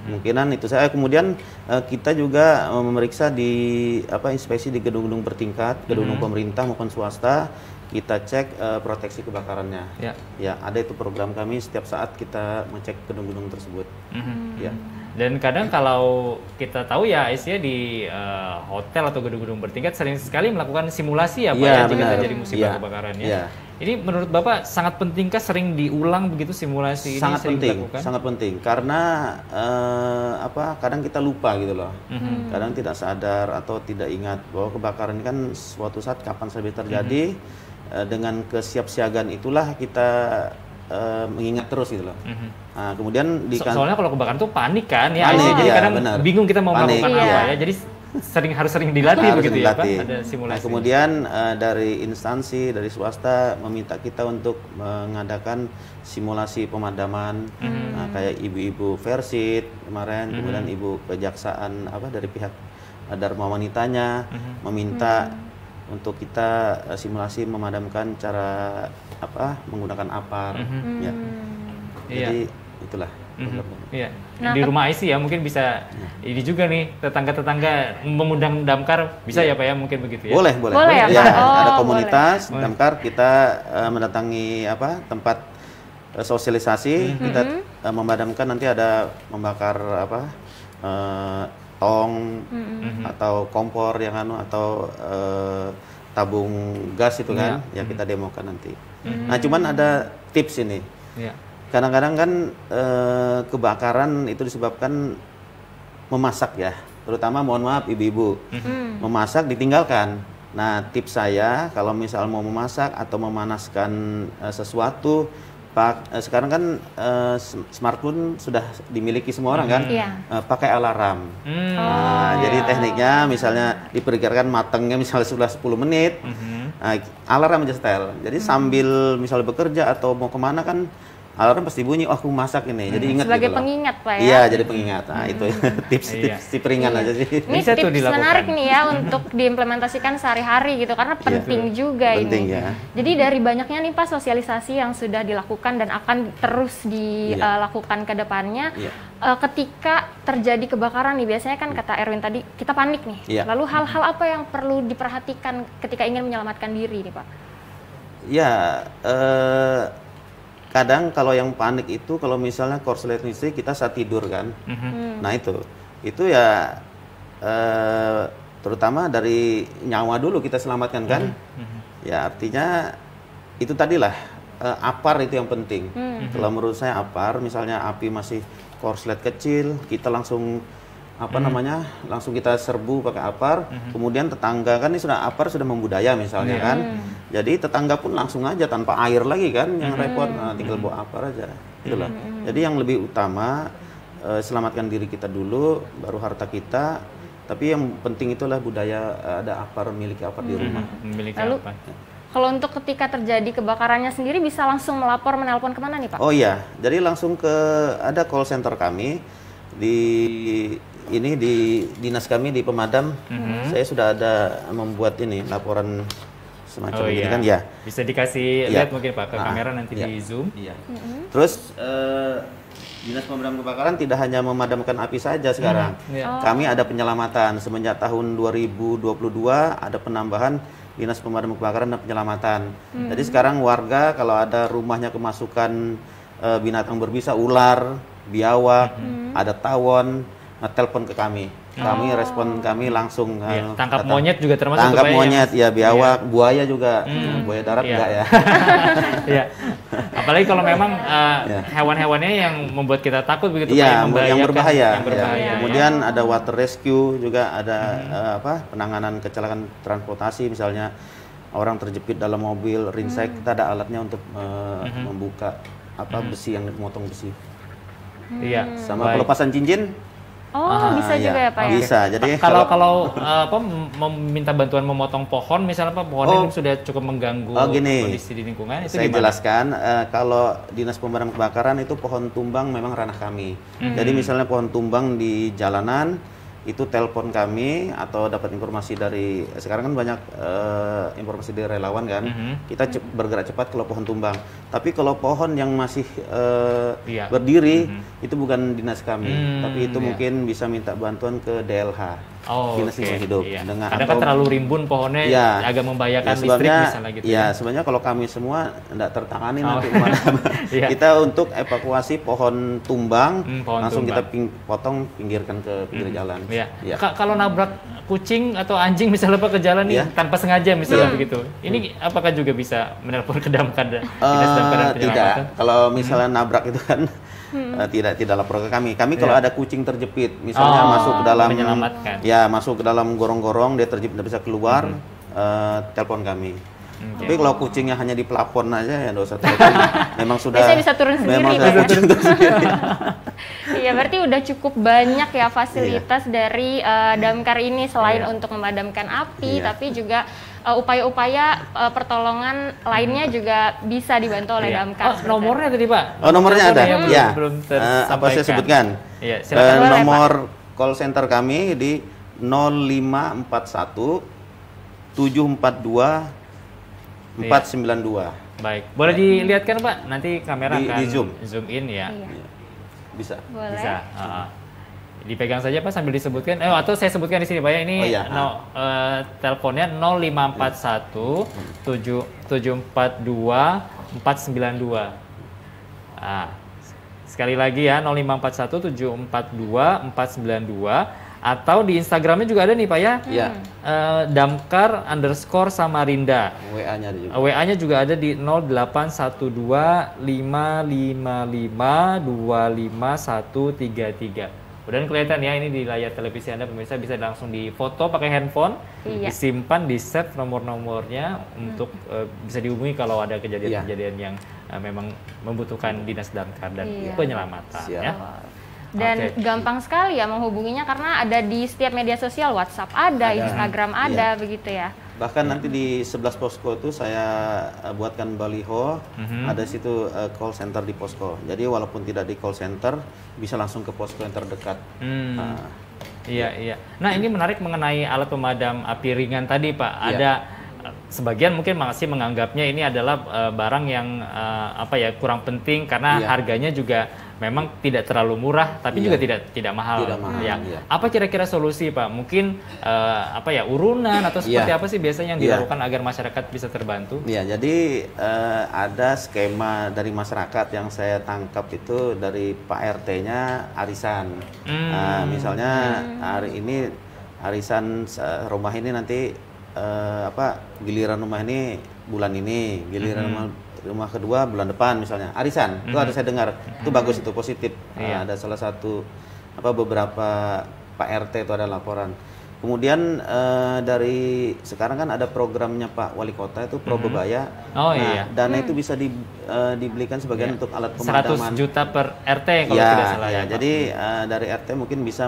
S4: Kemungkinan itu saya. Kemudian kita juga memeriksa di inspeksi di gedung-gedung bertingkat, gedung-gedung pemerintah maupun swasta. Kita cek proteksi kebakarannya. Ya, ada itu program kami setiap saat kita mengecek gedung-gedung tersebut. Ya.
S2: Dan kadang kalau kita tahu ya Aisyah di hotel atau gedung-gedung bertingkat sering sekali melakukan simulasi ya Pak ya, jika terjadi musibah kebakaran ya. Ini menurut Bapak sangat pentingkah sering diulang begitu simulasi ini?
S4: Sangat penting karena kadang kita lupa gitu loh. Kadang tidak sadar atau tidak ingat bahwa kebakaran ini kan suatu saat kapan saja terjadi. Dengan kesiapsiagaan itulah kita mengingat terus gitu loh. Nah, kemudian
S2: soalnya kalau kebakaran tuh panik kan ya,
S4: panik,
S2: jadi kadang
S4: benar.
S2: bingung kita mau melakukan apa ya. Jadi harus sering dilatih begitu ya Pak, ada simulasi.
S4: Nah, kemudian dari instansi, dari swasta meminta kita untuk mengadakan simulasi pemadaman, kayak ibu-ibu Versit kemarin, kemudian ibu kejaksaan dari pihak Dharma Wanitanya meminta untuk kita simulasi memadamkan cara menggunakan apar. Ya. Jadi itulah.
S2: Iya. Di rumah IC ya mungkin bisa ini juga nih tetangga-tetangga mengundang damkar bisa ya Pak ya, mungkin begitu ya.
S4: Boleh
S3: ya,
S4: ya,
S3: Pak?
S4: ada komunitas damkar, kita mendatangi tempat sosialisasi, kita memadamkan, nanti ada membakar tong atau kompor yang atau tabung gas itu kan, ya kita demokan nanti. Nah, cuman ada tips ini. Kadang-kadang kan kebakaran itu disebabkan memasak ya. terutama mohon maaf ibu-ibu, memasak ditinggalkan. Nah, tips saya kalau misal mau memasak atau memanaskan sesuatu, sekarang kan smartphone sudah dimiliki semua orang kan,
S3: Iya.
S4: pakai alarm. Nah, jadi tekniknya misalnya diperkirakan matangnya misalnya sudah 10 menit, alarm aja setel. Jadi sambil misalnya bekerja atau mau kemana kan alarm pasti bunyi, oh aku masak ini, jadi ingat
S3: Sebagai
S4: gitu loh.
S3: pengingat, Pak ya.
S4: Iya, jadi pengingat. Nah, itu tips ringan aja sih.
S3: Ini
S2: Bisa tuh
S3: tips
S2: dilakukan.
S3: menarik nih ya untuk diimplementasikan sehari-hari gitu karena penting juga
S4: Penting
S3: ini.
S4: ya.
S3: Jadi dari banyaknya nih Pak sosialisasi yang sudah dilakukan dan akan terus dilakukan ke depannya,
S4: Iya.
S3: ketika terjadi kebakaran nih biasanya kan kata Erwin tadi kita panik nih.
S4: Iya.
S3: Lalu hal-hal apa yang perlu diperhatikan ketika ingin menyelamatkan diri nih Pak?
S4: Ya, kadang kalau yang panik itu kalau misalnya korslet listrik kita saat tidur kan. Nah itu ya terutama dari nyawa dulu kita selamatkan kan. Ya artinya itu tadilah apar itu yang penting. Kalau menurut saya apar, misalnya api masih korslet kecil, kita langsung langsung kita serbu pakai apar. Kemudian tetangga kan ini apar sudah membudaya misalnya kan. Jadi tetangga pun langsung aja tanpa air lagi kan yang repot, tinggal bawa apar aja. Itulah. Jadi yang lebih utama selamatkan diri kita dulu, baru harta kita. Tapi yang penting itulah budaya ada apar, miliki apar di rumah.
S2: Memiliki
S3: Lalu
S2: apa?
S3: kalau untuk ketika terjadi kebakarannya sendiri bisa langsung melapor, menelpon kemana nih Pak?
S4: Oh iya, jadi langsung ke ada call center kami di dinas kami di pemadam. Saya sudah ada membuat ini laporan semacam ini kan ya.
S2: Bisa dikasih
S4: Iya.
S2: lihat mungkin Pak ke kamera nanti di zoom.
S4: Iya. Terus dinas pemadam kebakaran tidak hanya memadamkan api saja sekarang.
S2: Iya.
S4: Kami ada penyelamatan semenjak tahun 2022 ada penambahan dinas pemadam kebakaran dan penyelamatan. Jadi sekarang warga kalau ada rumahnya kemasukan binatang berbisa, ular, biawak, ada tawon, telepon ke kami. Kami respon kami langsung
S2: Iya, tangkap
S4: datang.
S2: monyet juga termasuk
S4: Tangkap
S2: tuh, Pak, ya,
S4: monyet,
S2: Mas?
S4: ya biawak, buaya juga. Buaya darat
S2: Iya.
S4: enggak ya.
S2: Iya. Apalagi kalau memang hewan-hewannya yang membuat kita takut begitu Pak,
S4: Iya, yang
S2: membahayakan,
S4: berbahaya.
S2: yang berbahaya.
S4: Ya. Kemudian ada water rescue juga ada penanganan kecelakaan transportasi misalnya orang terjepit dalam mobil, ringsek, kita ada alatnya untuk membuka besi yang memotong besi.
S2: Iya.
S4: Sama
S2: Baik.
S4: pelepasan cincin.
S3: Bisa
S4: iya.
S3: juga ya Pak ya?
S4: Bisa. Jadi
S2: Kalau meminta bantuan memotong pohon misalnya Pak, pohonnya
S4: Oh.
S2: sudah cukup mengganggu
S4: Gini.
S2: kondisi di lingkungan itu
S4: saya
S2: gimana?
S4: jelaskan, kalau dinas pemadam kebakaran itu pohon tumbang memang ranah kami. Jadi misalnya pohon tumbang di jalanan itu telepon kami atau dapat informasi dari sekarang kan banyak informasi dari relawan kan. Kita bergerak cepat kalau pohon tumbang. Tapi kalau pohon yang masih
S2: Iya.
S4: berdiri itu bukan dinas kami, tapi itu
S2: iya.
S4: mungkin bisa minta bantuan ke DLH.
S2: Oh,
S4: Dinas
S2: oke.
S4: Lingkungan Hidup.
S2: Iya.
S4: Dengan
S2: Kadang kan
S4: atau-
S2: terlalu rimbun pohonnya
S4: Iya.
S2: agak membahayakan listrik
S4: sebabnya,
S2: misalnya gitu.
S4: ya, sebenarnya kalau kami semua tidak tertangani nanti
S2: Oh.
S4: kemana.
S2: Iya.
S4: Kita untuk evakuasi pohon tumbang,
S2: Pohon
S4: langsung
S2: tumbang.
S4: kita potong, pinggirkan ke pinggir jalan.
S2: Iya.
S4: Iya.
S2: Kalau nabrak kucing atau anjing misalnya Pak ke jalan nih
S4: Iya.
S2: tanpa sengaja misalnya begitu. Ini apakah juga bisa menelpon ke damkar dinas damkar dan
S4: Tidak.
S2: penyelamatan?
S4: Kalau misalnya nabrak itu kan tidak lapor ke kami. Kami kalau ada kucing terjepit, misalnya masuk ke dalam
S2: menyelamatkan.
S4: ya masuk ke dalam gorong-gorong, dia terjepit tidak bisa keluar, telepon kami. Tapi kalau kucingnya hanya di plafon aja ya nggak usah telepon. Memang sudah
S3: Biasanya bisa turun sendiri,
S4: Memang
S3: Pak.
S4: sudah kucing turun sendiri.
S3: Iya, berarti udah cukup banyak ya fasilitas dari damkar ini selain untuk memadamkan api,
S4: Iya.
S3: tapi juga upaya-upaya pertolongan lainnya juga bisa dibantu oleh
S2: Iya.
S3: damkar.
S2: Oh, nomornya tadi Pak.
S4: Oh, nomornya ada.
S2: Belum,
S4: Ya.
S2: belum
S4: Apa saya
S2: tersampaikan.
S4: sebutkan?
S2: Iya, silakan.
S3: Boleh,
S4: Nomor call center kami di 0541 742 492.
S2: Baik, boleh dilihatkan Pak. Nanti kamera
S4: Di-
S2: akan
S4: di zoom.
S2: in ya.
S3: Iya.
S4: Bisa.
S3: Boleh.
S2: Bisa. Dipegang saja Pak sambil disebutkan. Atau saya sebutkan di sini Pak ya. Ini
S4: Oh, iya.
S2: teleponnya 0541 742 492. Sekali lagi ya 0541 742 492 atau di Instagramnya juga ada nih Pak ya.
S4: Iya.
S2: Damkar_Samarinda.
S4: WA-nya ada juga.
S2: WA-nya juga ada di 0812 555 25133. Udah kelihatan ya ini di layar televisi Anda pemirsa, bisa langsung difoto pakai handphone,
S3: Iya.
S2: disimpan, di-save nomor-nomornya untuk bisa dihubungi kalau ada kejadian-kejadian yang memang membutuhkan dinas damkar dan
S3: Iya.
S2: penyelamatan
S4: Siap.
S2: ya.
S3: Dan
S2: Oke.
S3: gampang sekali ya menghubunginya karena ada di setiap media sosial, WhatsApp ada, Instagram ada, begitu ya.
S4: Bahkan nanti di 11 posko itu saya buatkan baliho, ada situ call center di posko. Jadi walaupun tidak di call center, bisa langsung ke posko yang terdekat. Nah,
S2: Iya, iya. Nah, ini menarik mengenai alat pemadam api ringan tadi, Pak.
S4: Iya.
S2: Ada sebagian mungkin masih menganggapnya ini adalah barang yang kurang penting karena
S4: Iya.
S2: harganya juga memang tidak terlalu murah, tapi juga tidak mahal.
S4: Tidak mahal,
S2: Ya.
S4: iya.
S2: Apa kira-kira solusi, Pak? Mungkin urunan atau seperti
S4: Iya.
S2: apa sih biasanya yang
S4: Iya.
S2: dilakukan agar masyarakat bisa terbantu?
S4: Ya, jadi ada skema dari masyarakat yang saya tangkap itu dari Pak RT-nya arisan. Misalnya hari ini arisan rumah ini nanti giliran rumah ini bulan ini, giliran rumah kedua bulan depan misalnya. Arisan. Itu ada saya dengar. Itu bagus, itu positif.
S2: Iya.
S4: Ada salah satu beberapa Pak RT itu ada laporan. Kemudian dari sekarang kan ada programnya Pak Wali Kota itu Probebaya.
S2: Oh,
S4: Nah,
S2: iya.
S4: dana itu bisa dibelikan sebagian untuk alat pemadaman.
S2: 100 juta per RT kalau
S4: Ya,
S2: tidak salah
S4: ya.
S2: ya, Pak.
S4: Jadi dari RT mungkin bisa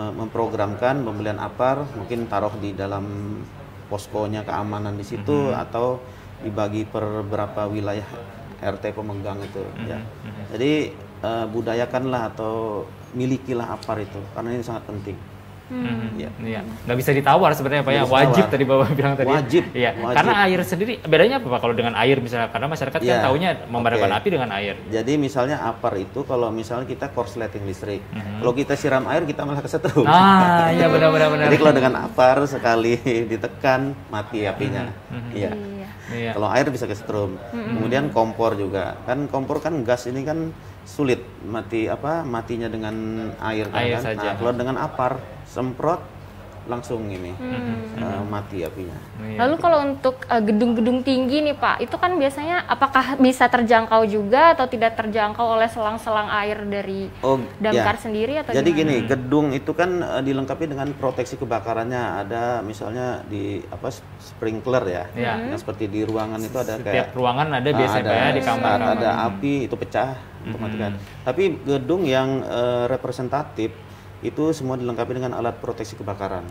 S4: memprogramkan pembelian APAR, mungkin taruh di dalam poskonya keamanan di situ atau dibagi per berapa wilayah RT pemegang itu. Ya. Jadi budayakanlah atau milikilah APAR itu karena ini sangat penting. Ya.
S2: Iya, nggak bisa ditawar sebenarnya Pak ya,
S4: Nggak bisa
S2: wajib
S4: tawar.
S2: tadi Bapak bilang tadi.
S4: Wajib,
S2: Iya,
S4: wajib.
S2: karena air sendiri bedanya apa Pak kalau dengan air misalnya? Karena masyarakat kan
S4: Iya,
S2: taunya memadamkan
S4: oke.
S2: api dengan air.
S4: Jadi misalnya APAR itu kalau misalnya kita korsleting listrik, kalau kita siram air kita malah kesetrum.
S2: Ah, iya benar.
S4: Jadi kalau dengan APAR sekali ditekan mati apinya. Iya.
S2: Iya.
S4: Kalau air bisa kesetrum. Kemudian kompor juga. Kan kompor kan gas ini kan sulit matinya dengan air kan.
S2: Air saja.
S4: Nah, kalau dengan APAR semprot langsung ini mati apinya.
S2: Iya.
S3: Lalu kalau untuk gedung-gedung tinggi nih Pak, itu kan biasanya apakah bisa terjangkau juga atau tidak terjangkau oleh selang-selang air dari damkar sendiri atau
S4: Jadi
S3: gimana?
S4: gini, gedung itu kan dilengkapi dengan proteksi kebakarannya. Ada misalnya di sprinkler ya.
S2: Iya.
S4: Yang seperti di ruangan itu ada
S2: Setiap
S4: kayak
S2: ruangan ada biasanya Pak ya di
S4: saat
S2: kamar-kamar.
S4: ada api itu pecah untuk matikan. Tapi gedung yang representatif itu semua dilengkapi dengan alat proteksi kebakaran.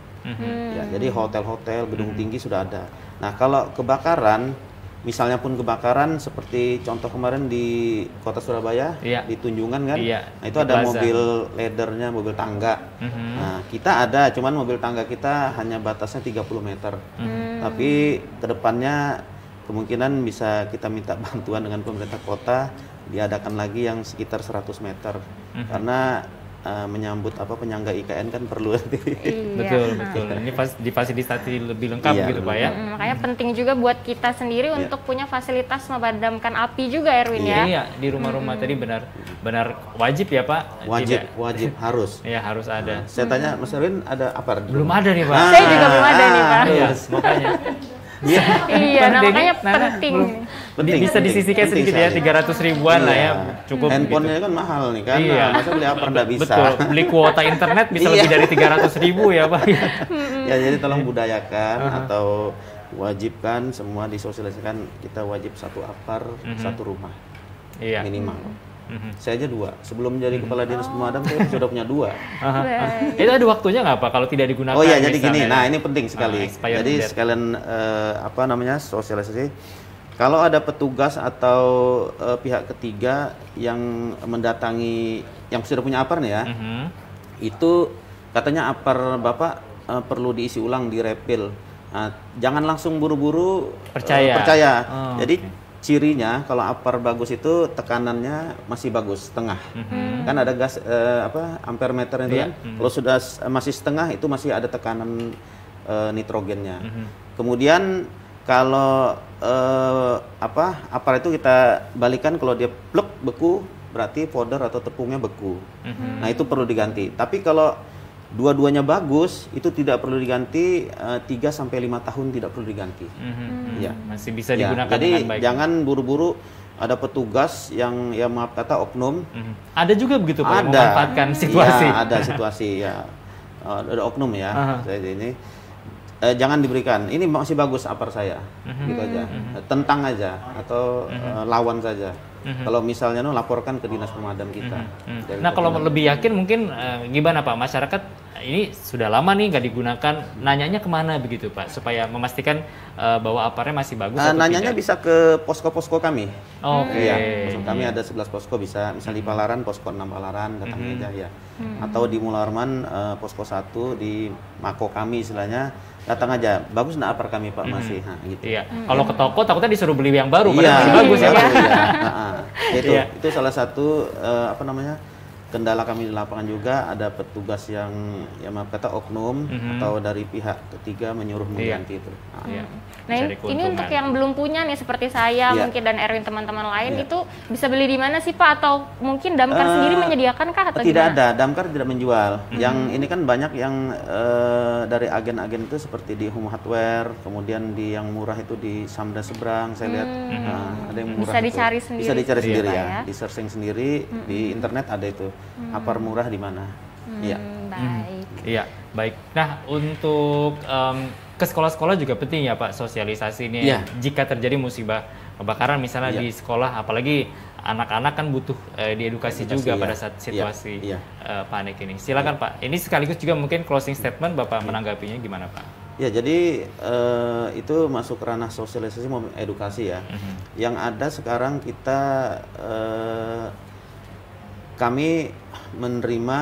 S4: Ya, jadi hotel-hotel, gedung tinggi sudah ada. Nah, kalau kebakaran, misalnya pun kebakaran seperti contoh kemarin di Kota Surabaya,
S2: Iya.
S4: di Tunjungan kan,
S2: Iya,
S4: nah, itu
S2: di
S4: ada
S2: Plaza.
S4: mobil leadernya, mobil tangga. Nah, kita ada, cuman mobil tangga kita hanya batasnya 30 meter. Tapi kedepannya kemungkinan bisa kita minta bantuan dengan pemerintah kota, diadakan lagi yang sekitar 100 meter. Karena menyambut penyangga IKN kan perlu nanti.
S2: Betul. Ini difasilitasi lebih lengkap
S4: Iya,
S2: gitu Pak ya.
S3: Makanya penting juga buat kita sendiri untuk punya fasilitas memadamkan api juga Erwin ya.
S2: Iya, di rumah-rumah tadi benar wajib ya Pak?
S4: Wajib harus.
S2: Iya, harus ada.
S4: Saya tanya Mas Erwin ada apa? di
S2: Belum
S4: rumah?
S2: ada nih Pak.
S3: Saya juga belum ada nih Pak.
S2: Iya, makanya.
S4: Iya.
S3: Iya, nah
S2: Penting,
S3: makanya
S2: Nana,
S3: penting.
S4: Penting,
S2: bisa
S4: penting,
S2: disisihkan
S4: penting
S2: sedikit ya,
S4: sekali.
S2: 300 ribuan lah ya,
S4: Iya.
S2: cukup
S4: Handphonenya
S2: gitu.
S4: kan mahal nih kan.
S2: Iya.
S4: Nah, masa beli apa nggak bisa?
S2: Betul, beli kuota internet bisa
S4: Iya.
S2: lebih dari 300 ribu ya Pak.
S4: Ya jadi tolong budayakan atau wajibkan semua disosialisasikan, kita wajib satu APAR, satu rumah
S2: Iya.
S4: minimal. Saya aja 2. Sebelum jadi kepala dinas pemadam saya sudah punya 2.
S3: Baik.
S2: Itu ada waktunya nggak Pak kalau tidak digunakan?
S4: Oh iya, jadi gini.
S2: misalnya?
S4: Nah, ini penting sekali.
S2: expired
S4: Jadi
S2: date.
S4: sekalian sosialisasi. Kalau ada petugas atau pihak ketiga yang mendatangi yang sudah punya APAR nih ya, itu katanya APAR Bapak perlu diisi ulang, direpil. Nah, jangan langsung buru-buru
S2: Percaya. Oh,
S4: Jadi cirinya kalau APAR bagus itu tekanannya masih bagus, setengah. Kan ada gas ampere meter itu
S2: Iya.
S4: kan. Kalau sudah masih setengah itu masih ada tekanan nitrogennya. Kemudian kalau APAR itu kita balikan, kalau dia plek beku berarti powder atau tepungnya beku. Nah, itu perlu diganti. Tapi kalau dua-duanya bagus, itu tidak perlu diganti, 3 sampai 5 tahun tidak perlu diganti. Ya.
S2: Masih bisa
S4: Ya,
S2: digunakan
S4: jadi
S2: dengan baik.
S4: jangan buru-buru ada petugas yang ya maaf kata oknum.
S2: Ada juga begitu Pak yang
S4: Ada.
S2: memanfaatkan situasi.
S4: Iya, ada situasi ya. Ada oknum ya.
S2: Aha.
S4: Saya ini jangan diberikan. Ini masih bagus apar saya. Gitu aja. Tentang aja atau lawan saja. Kalau misalnya laporkan ke dinas pemadam kita. Dari
S2: Nah kalau
S4: pemadam.
S2: lebih yakin mungkin gimana Pak, masyarakat ini sudah lama nih nggak digunakan, nanyanya kemana begitu Pak, supaya memastikan bahwa aparnya masih bagus atau
S4: nanyanya
S2: tidak?
S4: bisa ke posko-posko kami.
S2: Oke.
S4: Iya, posko kami ada 11 posko, bisa misalnya di Palaran, posko 6 Palaran, datang aja ya. Atau di Mularman, posko 1 di Mako kami istilahnya, datang aja. Bagus nggak apar kami Pak masih, nah, gitu.
S2: Iya. Kalau ke toko takutnya disuruh beli yang baru,
S4: Iya,
S2: padahal masih bagus ya Pak.
S4: baru, iya. Itu
S2: Iya.
S4: itu salah satu apa namanya? Kendala kami di lapangan juga, ada petugas yang ya maaf kata oknum atau dari pihak ketiga menyuruh mengganti itu. Nah,
S2: Iya.
S3: Nah
S2: Cari
S3: ini untuk
S2: keuntungan.
S3: yang belum punya nih seperti saya
S4: Iya.
S3: mungkin dan Erwin teman-teman lain
S4: Iya.
S3: itu bisa beli di mana sih Pak, atau mungkin Damkar sendiri menyediakan kah atau
S4: Tidak
S3: gimana?
S4: ada, Damkar tidak menjual. Yang ini kan banyak yang dari agen-agen itu seperti di Home Hardware, kemudian di yang murah itu di Samda Seberang, saya lihat ada yang murah.
S3: Bisa
S4: itu.
S3: dicari sendiri.
S4: Bisa dicari
S3: Iya.
S4: sendiri
S3: Pak,
S4: ya,
S3: ya.
S4: di searching sendiri di internet ada itu. Apar murah di mana? Iya.
S3: Baik.
S2: Iya, baik. Nah, untuk ke sekolah-sekolah juga penting ya Pak sosialisasi ini.
S4: Iya.
S2: Jika terjadi musibah kebakaran misalnya
S4: Iya.
S2: di sekolah, apalagi anak-anak kan butuh diedukasi
S4: Edukasi,
S2: juga
S4: iya.
S2: pada saat situasi
S4: Iya.
S2: panik ini. Silakan Pak. Ini sekaligus juga mungkin closing statement Bapak menanggapinya gimana Pak?
S4: Ya, jadi itu masuk ranah sosialisasi maupun edukasi ya. Yang ada sekarang kita kami menerima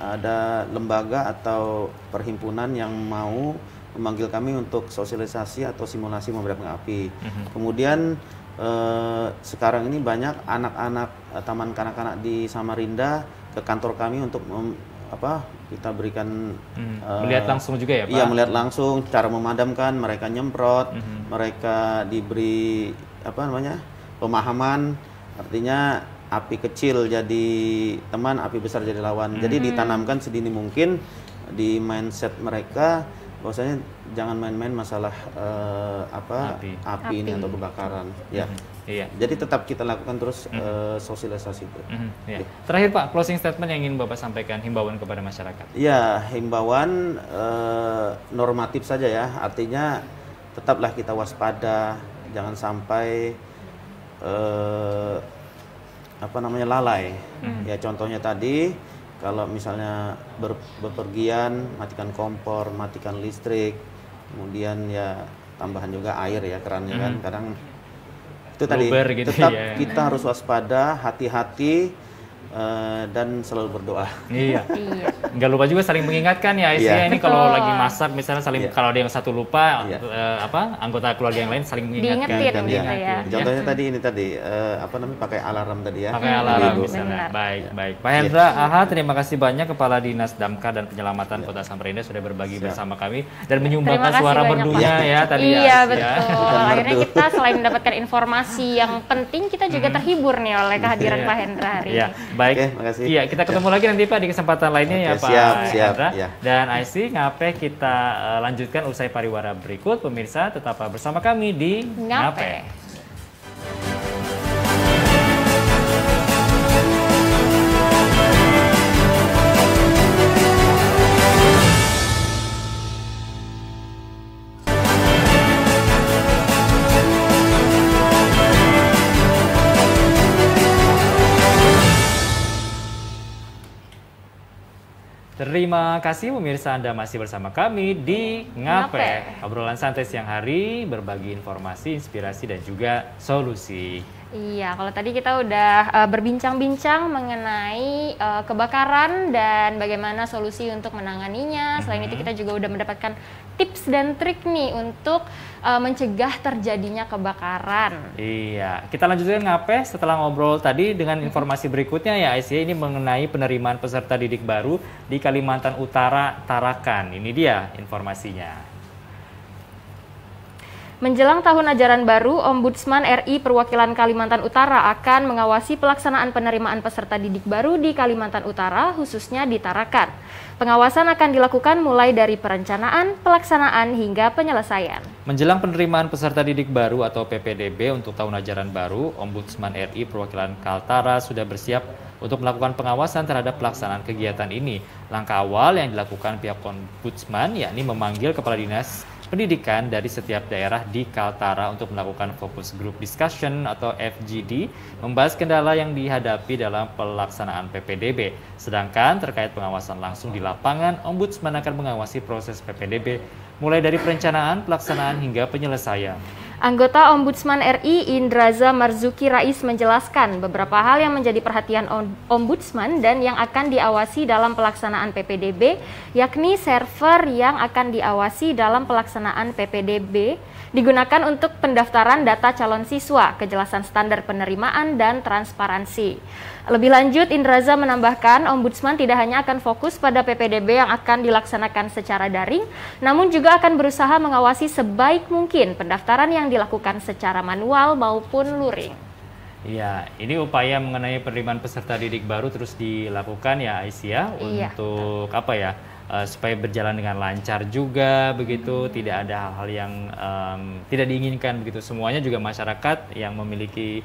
S4: ada lembaga atau perhimpunan yang mau memanggil kami untuk sosialisasi atau simulasi memadamkan api. Kemudian sekarang ini banyak anak-anak taman kanak-kanak di Samarinda ke kantor kami untuk kita berikan
S2: Melihat langsung juga ya Pak?
S4: Iya, melihat langsung cara memadamkan, mereka nyemprot, mereka diberi pemahaman, artinya api kecil jadi teman, api besar jadi lawan. Jadi ditanamkan sedini mungkin di mindset mereka bahwasanya jangan main-main masalah api ini atau kebakaran. Ya.
S2: Iya.
S4: Jadi tetap kita lakukan terus sosialisasi itu.
S2: Iya. Terakhir Pak, closing statement yang ingin Bapak sampaikan, himbauan kepada masyarakat.
S4: Ya, himbauan normatif saja ya. Artinya tetaplah kita waspada, jangan sampai lalai. Ya, contohnya tadi kalau misalnya bepergian, matikan kompor, matikan listrik, kemudian ya tambahan juga air ya, kerannya kan kadang itu tadi
S2: Luber gitu
S4: tetap
S2: ya.
S4: kita harus waspada, hati-hati dan selalu berdoa.
S2: Iya.
S3: Iya.
S2: Nggak lupa juga saling mengingatkan ya Aisyah,
S4: Iya.
S2: ini kalau
S3: Betul.
S2: lagi masak misalnya saling
S4: Iya.
S2: kalau ada yang satu lupa
S4: Iya.
S2: anggota keluarga yang lain saling mengingatkan.
S3: Diingetin
S4: Kan,
S3: gitu
S4: ya.
S3: ya.
S4: Contohnya tadi pakai alarm tadi ya.
S2: Pakai alarm
S4: Ibu.
S2: misalnya.
S3: Benar.
S2: Baik, baik. Pak Hendra, terima kasih banyak Kepala Dinas Damkar dan Penyelamatan Kota Samarinda sudah berbagi bersama kami dan menyumbangkan
S3: Terima kasih
S2: suara
S3: banyak,
S2: merdunya
S3: Pak.
S2: ya tadi ya.
S3: Iya
S2: Aisyah.
S3: betul. Akhirnya kita selain mendapatkan informasi yang penting, kita juga terhibur nih oleh kehadiran
S2: Iya.
S3: Pak Hendra hari
S2: Iya,
S3: ini.
S2: baik.
S4: Oke, makasih.
S2: Iya, kita ketemu lagi nanti Pak di kesempatan lainnya ya
S4: Oke,
S2: Pak
S4: siap,
S2: Hendra.
S4: ya.
S2: Dan Aisyah, ngape kita lanjutkan usai pariwara berikut. Pemirsa, tetaplah bersama kami di
S3: Ngape.
S2: Terima kasih pemirsa, Anda masih bersama kami di Ngape.
S3: Ngape.
S2: Obrolan santai siang hari, berbagi informasi, inspirasi, dan juga solusi.
S3: Iya, kalau tadi kita udah berbincang-bincang mengenai kebakaran dan bagaimana solusi untuk menanganinya. Selain itu kita juga udah mendapatkan tips dan trik nih untuk mencegah terjadinya kebakaran.
S2: Iya, kita lanjutkan Ngape setelah ngobrol tadi dengan informasi berikutnya ya Aisyah, ini mengenai penerimaan peserta didik baru di Kalimantan Utara, Tarakan. Ini dia informasinya.
S3: Menjelang tahun ajaran baru, Ombudsman RI Perwakilan Kalimantan Utara akan mengawasi pelaksanaan penerimaan peserta didik baru di Kalimantan Utara, khususnya di Tarakan. Pengawasan akan dilakukan mulai dari perencanaan, pelaksanaan, hingga penyelesaian.
S2: Menjelang penerimaan peserta didik baru atau PPDB untuk tahun ajaran baru, Ombudsman RI Perwakilan Kaltara sudah bersiap untuk melakukan pengawasan terhadap pelaksanaan kegiatan ini. Langkah awal yang dilakukan pihak Ombudsman yakni memanggil Kepala Dinas Pendidikan dari setiap daerah di Kaltara untuk melakukan focus group discussion atau FGD, membahas kendala yang dihadapi dalam pelaksanaan PPDB. Sedangkan terkait pengawasan langsung di lapangan, Ombudsman akan mengawasi proses PPDB mulai dari perencanaan, pelaksanaan, hingga penyelesaian.
S3: Anggota Ombudsman RI Indraza Marzuki Rais menjelaskan beberapa hal yang menjadi perhatian Ombudsman dan yang akan diawasi dalam pelaksanaan PPDB, yakni server yang akan diawasi dalam pelaksanaan PPDB digunakan untuk pendaftaran data calon siswa, kejelasan standar penerimaan, dan transparansi. Lebih lanjut, Indraza menambahkan Ombudsman tidak hanya akan fokus pada PPDB yang akan dilaksanakan secara daring, namun juga akan berusaha mengawasi sebaik mungkin pendaftaran yang dilakukan secara manual maupun luring.
S2: Iya, ini upaya mengenai penerimaan peserta didik baru terus dilakukan ya Aisyah, untuk apa ya, supaya berjalan dengan lancar juga begitu, tidak ada hal-hal yang tidak diinginkan begitu. Semuanya juga masyarakat yang memiliki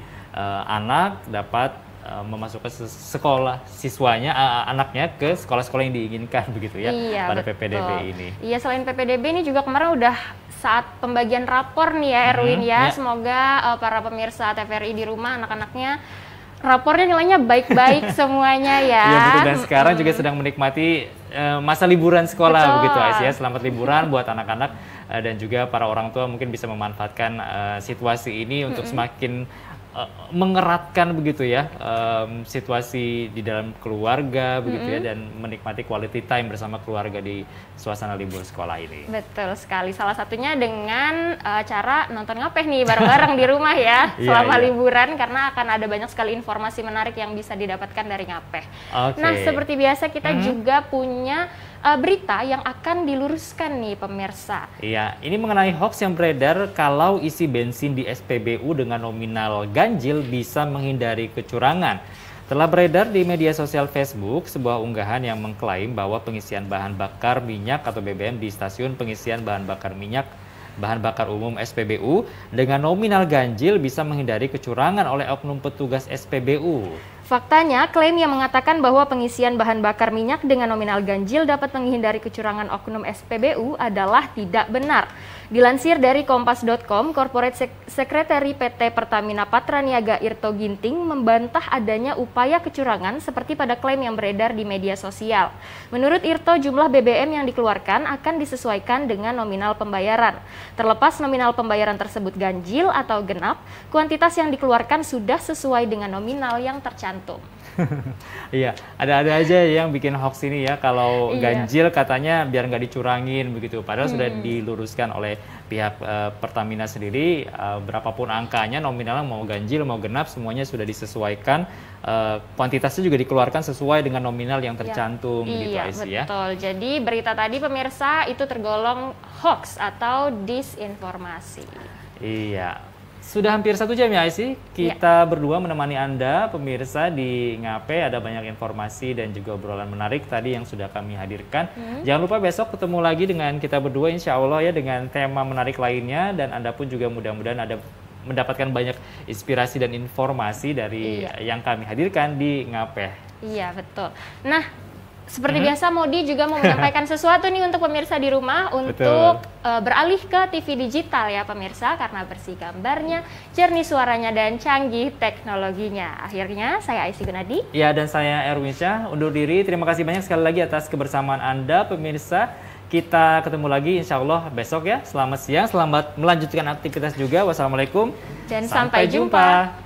S2: anak dapat memasukkan sekolah siswanya, anaknya ke sekolah-sekolah yang diinginkan begitu ya, pada
S3: betul.
S2: PPDB ini.
S3: Iya, selain PPDB ini juga kemarin udah saat pembagian rapor nih ya Erwin ya. Semoga para pemirsa TVRI di rumah anak-anaknya rapornya nilainya baik-baik semuanya ya.
S2: Iya betul, dan sekarang juga sedang menikmati masa liburan sekolah begitu Aisyah. Selamat liburan buat anak-anak dan juga para orang tua mungkin bisa memanfaatkan situasi ini untuk semakin mengeratkan begitu ya situasi di dalam keluarga begitu ya, dan menikmati quality time bersama keluarga di suasana libur sekolah ini.
S3: Betul sekali, salah satunya dengan cara nonton ngapeh nih bareng-bareng di rumah ya selama liburan, karena akan ada banyak sekali informasi menarik yang bisa didapatkan dari ngapeh. Nah, seperti biasa kita juga punya berita yang akan diluruskan nih pemirsa. Iya,
S2: ini mengenai hoax yang beredar kalau isi bensin di SPBU dengan nominal ganjil bisa menghindari kecurangan. Telah beredar di media sosial Facebook sebuah unggahan yang mengklaim bahwa pengisian bahan bakar minyak atau BBM di stasiun pengisian bahan bakar minyak bahan bakar umum SPBU dengan nominal ganjil bisa menghindari kecurangan oleh oknum petugas SPBU.
S3: Faktanya, klaim yang mengatakan bahwa pengisian bahan bakar minyak dengan nominal ganjil dapat menghindari kecurangan oknum SPBU adalah tidak benar. Dilansir dari Kompas.com, Corporate Secretary PT Pertamina Patraniaga Irto Ginting membantah adanya upaya kecurangan seperti pada klaim yang beredar di media sosial. Menurut Irto, jumlah BBM yang dikeluarkan akan disesuaikan dengan nominal pembayaran. Terlepas nominal pembayaran tersebut ganjil atau genap, kuantitas yang dikeluarkan sudah sesuai dengan nominal yang tercantum.
S2: Iya, ada aja yang bikin hoax ini ya, kalau ganjil katanya biar nggak dicurangin begitu, padahal sudah diluruskan oleh pihak Pertamina sendiri, berapapun angkanya, nominalnya mau ganjil mau genap semuanya sudah disesuaikan, kuantitasnya juga dikeluarkan sesuai dengan nominal yang tercantum gitu Aisyah.
S3: Betul, jadi berita tadi pemirsa itu tergolong hoax atau disinformasi.
S2: Iya. Sudah hampir 1 jam ya Aisyah, kita berdua menemani Anda pemirsa di Ngape, ada banyak informasi dan juga obrolan menarik tadi yang sudah kami hadirkan. Jangan lupa besok ketemu lagi dengan kita berdua insya Allah ya, dengan tema menarik lainnya, dan Anda pun juga mudah-mudahan ada mendapatkan banyak inspirasi dan informasi dari yang kami hadirkan di Ngape. Iya
S3: betul. Nah, seperti biasa Modi juga mau menyampaikan sesuatu nih untuk pemirsa di rumah untuk beralih ke TV digital ya pemirsa, karena bersih gambarnya, jernih suaranya, dan canggih teknologinya. Akhirnya saya Aisyah Gunadi.
S2: Ya, dan saya Erwin Syah undur diri. Terima kasih banyak sekali lagi atas kebersamaan Anda pemirsa. Kita ketemu lagi insya Allah besok ya. Selamat siang, selamat melanjutkan aktivitas juga. Wassalamualaikum
S3: dan sampai jumpa.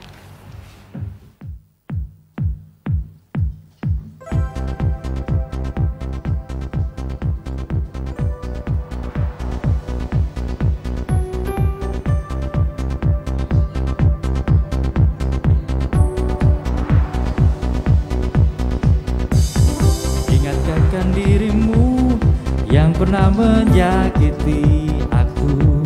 S2: Dirimu yang pernah menyakiti aku,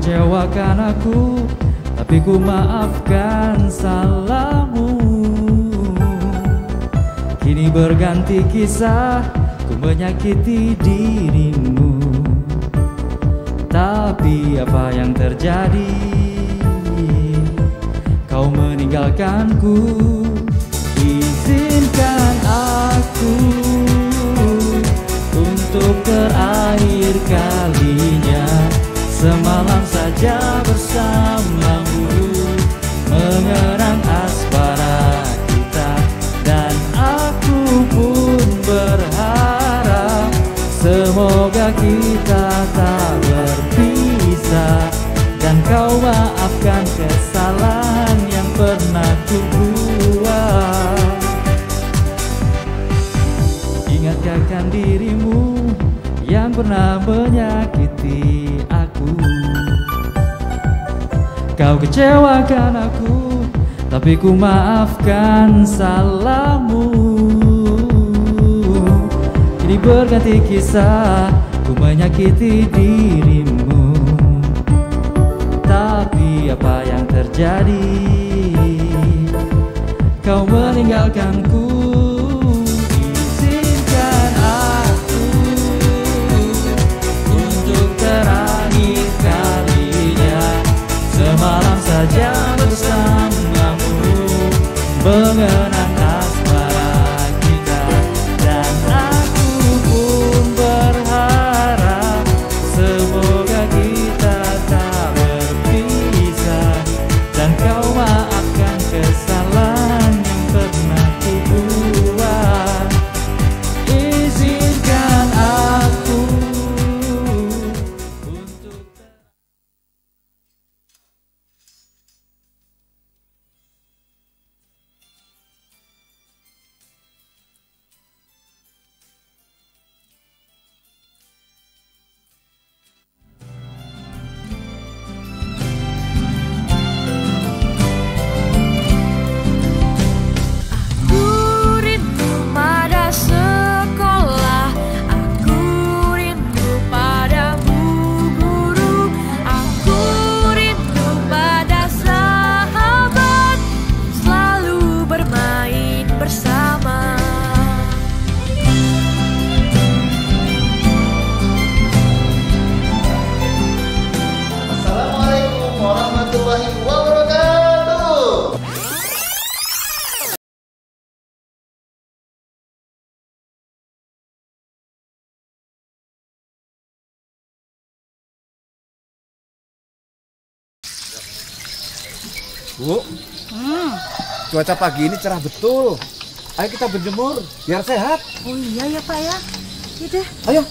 S5: kecewakan aku, tapi ku maafkan salahmu. Kini berganti kisah, ku menyakiti dirimu. Tapi apa yang terjadi? Kau meninggalkanku. Izinkan aku untuk terakhir kalinya semalam saja bersamamu, mengenang asmara kita. Dan aku pun berharap semoga kita tak berpisah, dan kau maafkan kesalahan yang pernah ku buat. Ingatkan dirimu yang pernah menyakiti aku. Kau kecewakan aku, tapi ku maafkan salahmu. Kini berganti kisah, ku menyakiti dirimu. Tapi apa yang terjadi? Kau meninggalkanku. Izinkan aku untuk terakhir kalinya semalam saja bersamamu, mengenang asmara kita. Dan aku pun berharap semoga kita tak berpisah, dan kau maafkan kesalahan yang pernah ku buat. Izinkan aku untuk
S1: Aku rindu pada sekolah, aku rindu padamu guru, aku rindu pada sahabat, selalu bermain bersama.
S6: Assalamualaikum warahmatullahi wabarakatuh.
S7: Bu, cuaca pagi ini cerah betul. Ayo kita berjemur biar sehat.
S8: Oh iya ya Pak ya. Yaudah.
S7: Ayo.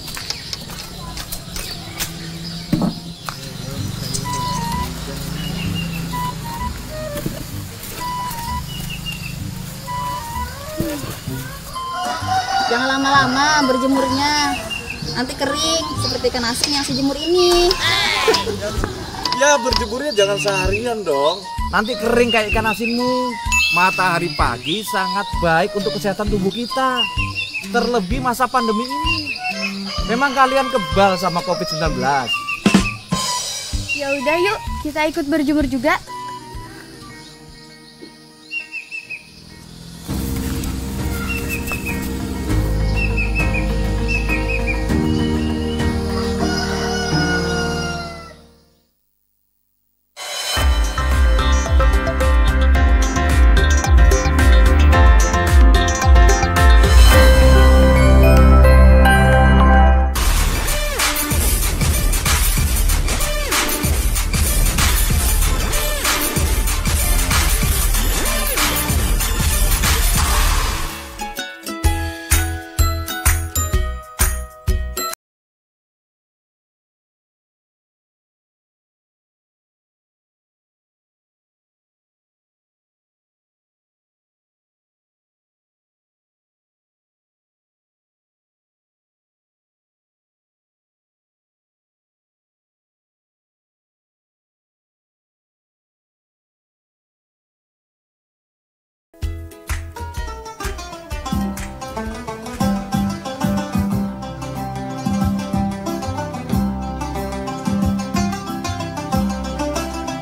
S8: Jangan lama-lama berjemurnya. Nanti kering seperti ikan asin yang sejemur ini.
S7: Ya berjemurnya jangan seharian dong. Nanti kering kayak ikan asinmu. Matahari pagi sangat baik untuk kesehatan tubuh kita. Terlebih masa pandemi ini. Memang kalian kebal sama COVID-19.
S3: Ya udah yuk, kita ikut berjemur juga.